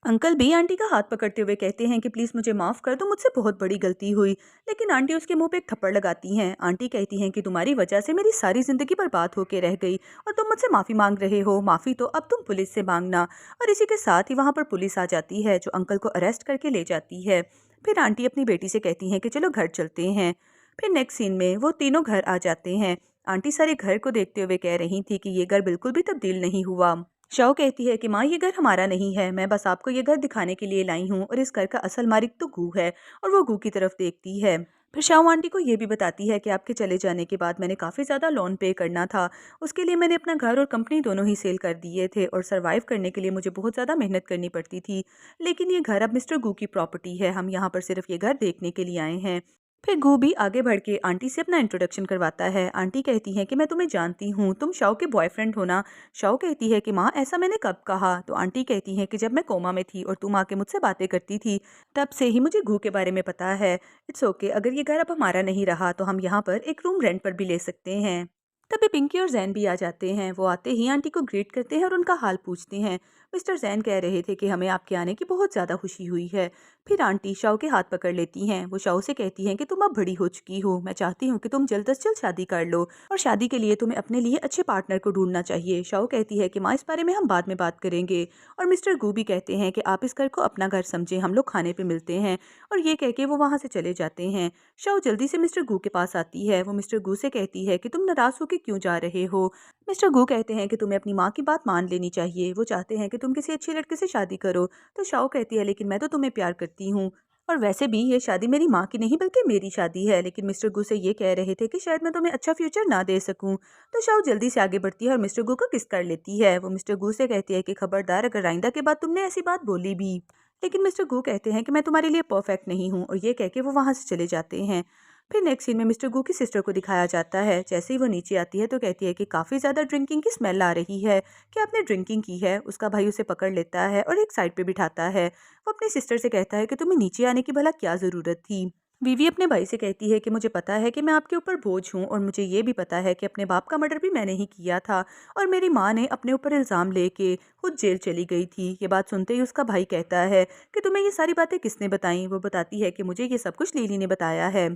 अंकल भी आंटी का हाथ पकड़ते हुए कहते हैं कि प्लीज़ मुझे माफ़ कर दो, मुझसे बहुत बड़ी गलती हुई। लेकिन आंटी उसके मुंह पे एक थप्पड़ लगाती हैं। आंटी कहती हैं कि तुम्हारी वजह से मेरी सारी ज़िंदगी बर्बाद होके रह गई और तुम मुझसे माफ़ी मांग रहे हो। माफ़ी तो अब तुम पुलिस से मांगना। और इसी के साथ ही वहाँ पर पुलिस आ जाती है, जो अंकल को अरेस्ट करके ले जाती है। फिर आंटी अपनी बेटी से कहती हैं कि चलो घर चलते हैं। फिर नेक्स्ट सीन में वो तीनों घर आ जाते हैं। आंटी सारे घर को देखते हुए कह रही थी कि ये घर बिल्कुल भी तब्दील नहीं हुआ। शाओ कहती है कि माँ, ये घर हमारा नहीं है, मैं बस आपको ये घर दिखाने के लिए लाई हूँ और इस घर का असल मालिक तो गू है। और वो गू की तरफ देखती है। फिर शाओ आंटी को ये भी बताती है कि आपके चले जाने के बाद मैंने काफ़ी ज़्यादा लोन पे करना था। उसके लिए मैंने अपना घर और कंपनी दोनों ही सेल कर दिए थे और सर्वाइव करने के लिए मुझे बहुत ज़्यादा मेहनत करनी पड़ती थी। लेकिन ये घर अब मिस्टर गू की प्रॉपर्टी है, हम यहाँ पर सिर्फ ये घर देखने के लिए आए हैं। फिर गू भी आगे बढ़ के आंटी से अपना इंट्रोडक्शन करवाता है। आंटी कहती है कि मैं तुम्हें जानती हूँ, तुम शाओ के बॉयफ्रेंड हो ना? शाओ कहती है कि माँ, ऐसा मैंने कब कहा? तो आंटी कहती है कि जब मैं कोमा में थी और तुम आके मुझसे बातें करती थी, तब से ही मुझे गू के बारे में पता है। इट्स ओके, अगर ये घर अब हमारा नहीं रहा तो हम यहाँ पर एक रूम रेंट पर भी ले सकते हैं। तभी पिंकी और जैन भी आ जाते हैं। वो आते ही आंटी को ग्रीट करते हैं और उनका हाल पूछते हैं। मिस्टर जैन कह रहे थे कि हमें आपके आने की बहुत ज़्यादा खुशी हुई है। फिर आंटी शाओ के हाथ पकड़ लेती हैं। वो शाओ से कहती हैं कि तुम अब बड़ी हो चुकी हो, मैं चाहती हूँ कि तुम जल्द से जल्द शादी कर लो और शादी के लिए तुम्हें अपने लिए अच्छे पार्टनर को ढूंढना चाहिए। शाओ कहती है कि माँ, इस बारे में हम बाद में बात करेंगे। और मिस्टर गू भी कहते हैं कि आप इस घर को अपना घर समझें, हम लोग खाने पे मिलते हैं। और ये कह के वो वहाँ से चले जाते हैं। शाओ जल्दी से मिस्टर गू के पास आती है। वो मिस्टर गू से कहती है कि तुम नाराज़ होकर क्यों जा रहे हो? मिस्टर गू कहते हैं कि तुम्हें अपनी माँ की बात मान लेनी चाहिए। वो चाहते हैं कि तुम किसी अच्छे लड़के से शादी करो। तो शाओ कहती है, लेकिन मैं तो तुम्हें प्यार करती हूँ और वैसे भी ये शादी मेरी माँ की नहीं बल्कि मेरी शादी है। लेकिन मिस्टर गू से ये कह रहे थे कि शायद मैं तुम्हें अच्छा फ्यूचर ना दे सकूं। तो शाओ जल्दी से आगे बढ़ती है और मिस्टर गू को किस कर लेती है। वो मिस्टर गू से कहती है कि खबरदार, अगर आइंदा के बाद तुमने ऐसी बात बोली भी। लेकिन मिस्टर गू कहते हैं कि मैं तुम्हारे लिए परफेक्ट नहीं हूँ और ये कह के वो वहाँ से चले जाते हैं। फिर नेक्स्ट सीन में मिस्टर गू की सिस्टर को दिखाया जाता है। जैसे ही वो नीचे आती है तो कहती है कि काफ़ी ज़्यादा ड्रिंकिंग की स्मेल आ रही है, क्या आपने ड्रिंकिंग की है? उसका भाई उसे पकड़ लेता है और एक साइड पे बिठाता है। वो अपनी सिस्टर से कहता है कि तुम्हें नीचे आने की भला क्या ज़रूरत थी? वीवी अपने भाई से कहती है कि मुझे पता है कि मैं आपके ऊपर बोझ हूँ और मुझे ये भी पता है कि अपने बाप का मर्डर भी मैंने ही किया था और मेरी माँ ने अपने ऊपर इल्ज़ाम लेके खुद जेल चली गई थी। ये बात सुनते ही उसका भाई कहता है कि तुम्हें ये सारी बातें किसने बताई? वो बताती है कि मुझे ये सब कुछ लीली ने बताया है।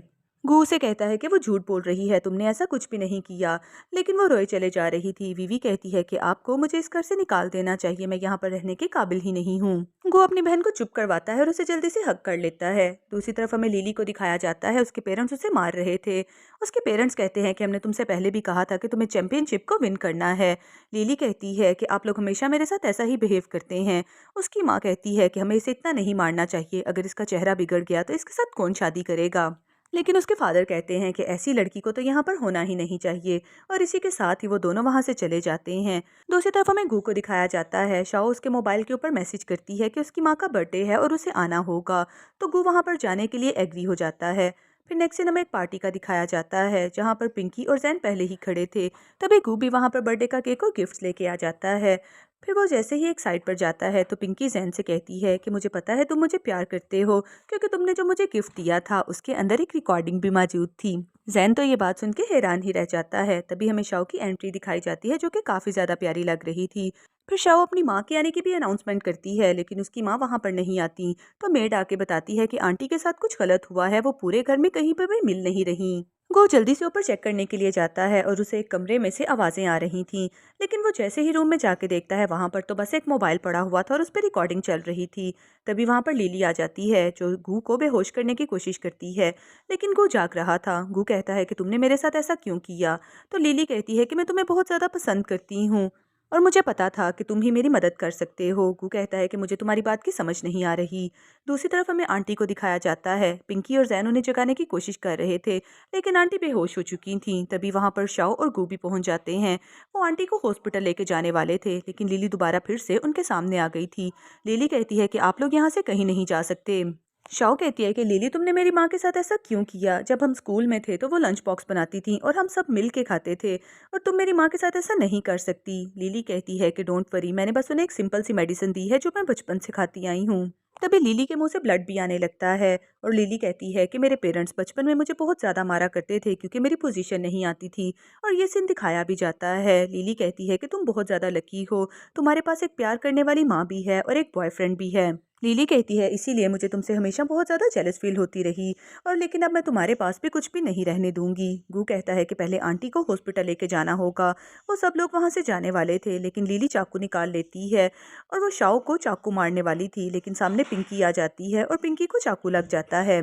गू उसे कहता है कि वो झूठ बोल रही है, तुमने ऐसा कुछ भी नहीं किया। लेकिन वो रोए चले जा रही थी। वीवी कहती है कि आपको मुझे इस घर से निकाल देना चाहिए, मैं यहाँ पर रहने के काबिल ही नहीं हूँ। गू अपनी बहन को चुप करवाता है और उसे जल्दी से हक कर लेता है। दूसरी तरफ हमें लिली को दिखाया जाता है। उसके पेरेंट्स उसे मार रहे थे। उसके पेरेंट्स कहते हैं कि हमने तुमसे पहले भी कहा था कि तुम्हें चैंपियनशिप को विन करना है। लिली कहती है कि आप लोग हमेशा मेरे साथ ऐसा ही बिहेव करते हैं। उसकी माँ कहती है कि हमें इसे इतना नहीं मारना चाहिए, अगर इसका चेहरा बिगड़ गया तो इसके साथ कौन शादी करेगा? लेकिन उसके फादर कहते हैं कि ऐसी लड़की को तो यहाँ पर होना ही नहीं चाहिए और इसी के साथ ही वो दोनों वहाँ से चले जाते हैं। दूसरी तरफ हमें गू को दिखाया जाता है। शाओ उसके मोबाइल के ऊपर मैसेज करती है कि उसकी माँ का बर्थडे है और उसे आना होगा, तो गू वहाँ पर जाने के लिए एग्री हो जाता है। फिर नेक्स्ट सीन हमें एक पार्टी का दिखाया जाता है, जहाँ पर पिंकी और जैन पहले ही खड़े थे। तभी गू भी वहाँ पर बर्थडे का केक और गिफ्ट्स लेके आ जाता है। फिर वो जैसे ही एक साइड पर जाता है तो पिंकी जैन से कहती है कि मुझे पता है तुम मुझे प्यार करते हो, क्योंकि तुमने जो मुझे गिफ्ट दिया था उसके अंदर एक रिकॉर्डिंग भी मौजूद थी। जैन तो ये बात सुन के हैरान ही रह जाता है। तभी हमें शाओ की एंट्री दिखाई जाती है, जो कि काफ़ी ज़्यादा प्यारी लग रही थी। फिर शाओ अपनी माँ के आने की भी अनाउंसमेंट करती है, लेकिन उसकी माँ वहाँ पर नहीं आती। तो मेड आके बताती है कि आंटी के साथ कुछ गलत हुआ है, वो पूरे घर में कहीं पर भी मिल नहीं रही। वो जल्दी से ऊपर चेक करने के लिए जाता है और उसे एक कमरे में से आवाज़ें आ रही थीं। लेकिन वो जैसे ही रूम में जाके देखता है, वहाँ पर तो बस एक मोबाइल पड़ा हुआ था और उस पर रिकॉर्डिंग चल रही थी। तभी वहाँ पर लिली आ जाती है, जो गू को बेहोश करने की कोशिश करती है। लेकिन गू जाग रहा था। गू कहता है कि तुमने मेरे साथ ऐसा क्यों किया? तो लिली कहती है कि मैं तुम्हें बहुत ज़्यादा पसंद करती हूँ और मुझे पता था कि तुम ही मेरी मदद कर सकते हो। गू कहता है कि मुझे तुम्हारी बात की समझ नहीं आ रही। दूसरी तरफ हमें आंटी को दिखाया जाता है। पिंकी और जैन उन्हें जगाने की कोशिश कर रहे थे, लेकिन आंटी बेहोश हो चुकी थीं। तभी वहां पर शाओ और गूबी पहुंच जाते हैं। वो आंटी को हॉस्पिटल लेके जाने वाले थे, लेकिन लिली दोबारा फिर से उनके सामने आ गई थी। लिली कहती है कि आप लोग यहाँ से कहीं नहीं जा सकते। शाओ कहती है कि लिली, तुमने मेरी माँ के साथ ऐसा क्यों किया? जब हम स्कूल में थे तो वो लंच बॉक्स बनाती थी और हम सब मिल के खाते थे, और तुम मेरी माँ के साथ ऐसा नहीं कर सकती। लिली कहती है कि डोंट वरी, मैंने बस उन्हें एक सिंपल सी मेडिसिन दी है जो मैं बचपन से खाती आई हूँ। तभी लिली के मुंह से ब्लड भी आने लगता है और लिली कहती है कि मेरे पेरेंट्स बचपन में मुझे बहुत ज़्यादा मारा करते थे क्योंकि मेरी पोजीशन नहीं आती थी, और ये सीन दिखाया भी जाता है। लिली कहती है कि तुम बहुत ज़्यादा लकी हो, तुम्हारे पास एक प्यार करने वाली माँ भी है और एक बॉयफ्रेंड भी है। लिली कहती है इसीलिए मुझे तुमसे हमेशा बहुत ज़्यादा जेलस फील होती रही, और लेकिन अब मैं तुम्हारे पास भी कुछ भी नहीं रहने दूंगी। गू कहता है कि पहले आंटी को हॉस्पिटल लेके जाना होगा। वो सब लोग वहाँ से जाने वाले थे, लेकिन लिली चाकू निकाल लेती है और वो शाओ को चाकू मारने वाली थी, लेकिन सामने पिंकी आ जाती है और पिंकी को चाकू लग जाता है।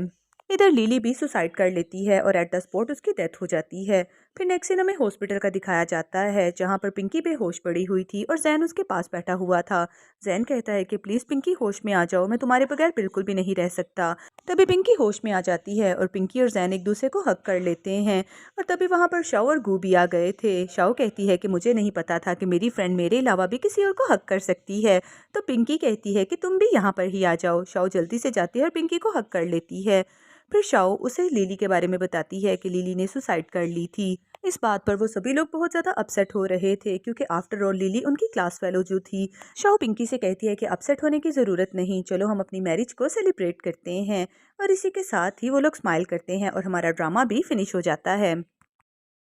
इधर लिली भी सुसाइड कर लेती है और एट द स्पॉट उसकी डेथ हो जाती है। फिर नेक्स्ट सीन हमें हॉस्पिटल का दिखाया जाता है, जहाँ पर पिंकी बेहोश पड़ी हुई थी और जैन उसके पास बैठा हुआ था। जैन कहता है कि प्लीज़ पिंकी होश में आ जाओ, मैं तुम्हारे बगैर बिल्कुल भी नहीं रह सकता। तभी पिंकी होश में आ जाती है और पिंकी और जैन एक दूसरे को हक कर लेते हैं। और तभी वहाँ पर शाओ और गू भी आ गए थे। शाओ कहती है कि मुझे नहीं पता था कि मेरी फ्रेंड मेरे अलावा भी किसी और को हक कर सकती है। तो पिंकी कहती है कि तुम भी यहाँ पर ही आ जाओ। शाओ जल्दी से जाती है और पिंकी को हक कर लेती है। फिर शाओ उसे लिली के बारे में बताती है कि लिली ने सुसाइड कर ली थी। इस बात पर वो सभी लोग बहुत ज़्यादा अपसेट हो रहे थे, क्योंकि आफ्टर ऑल लिली उनकी क्लास फेलो जो थी। शाओ पिंकी से कहती है कि अपसेट होने की ज़रूरत नहीं, चलो हम अपनी मैरिज को सेलिब्रेट करते हैं। और इसी के साथ ही वो लोग स्माइल करते हैं और हमारा ड्रामा भी फिनिश हो जाता है।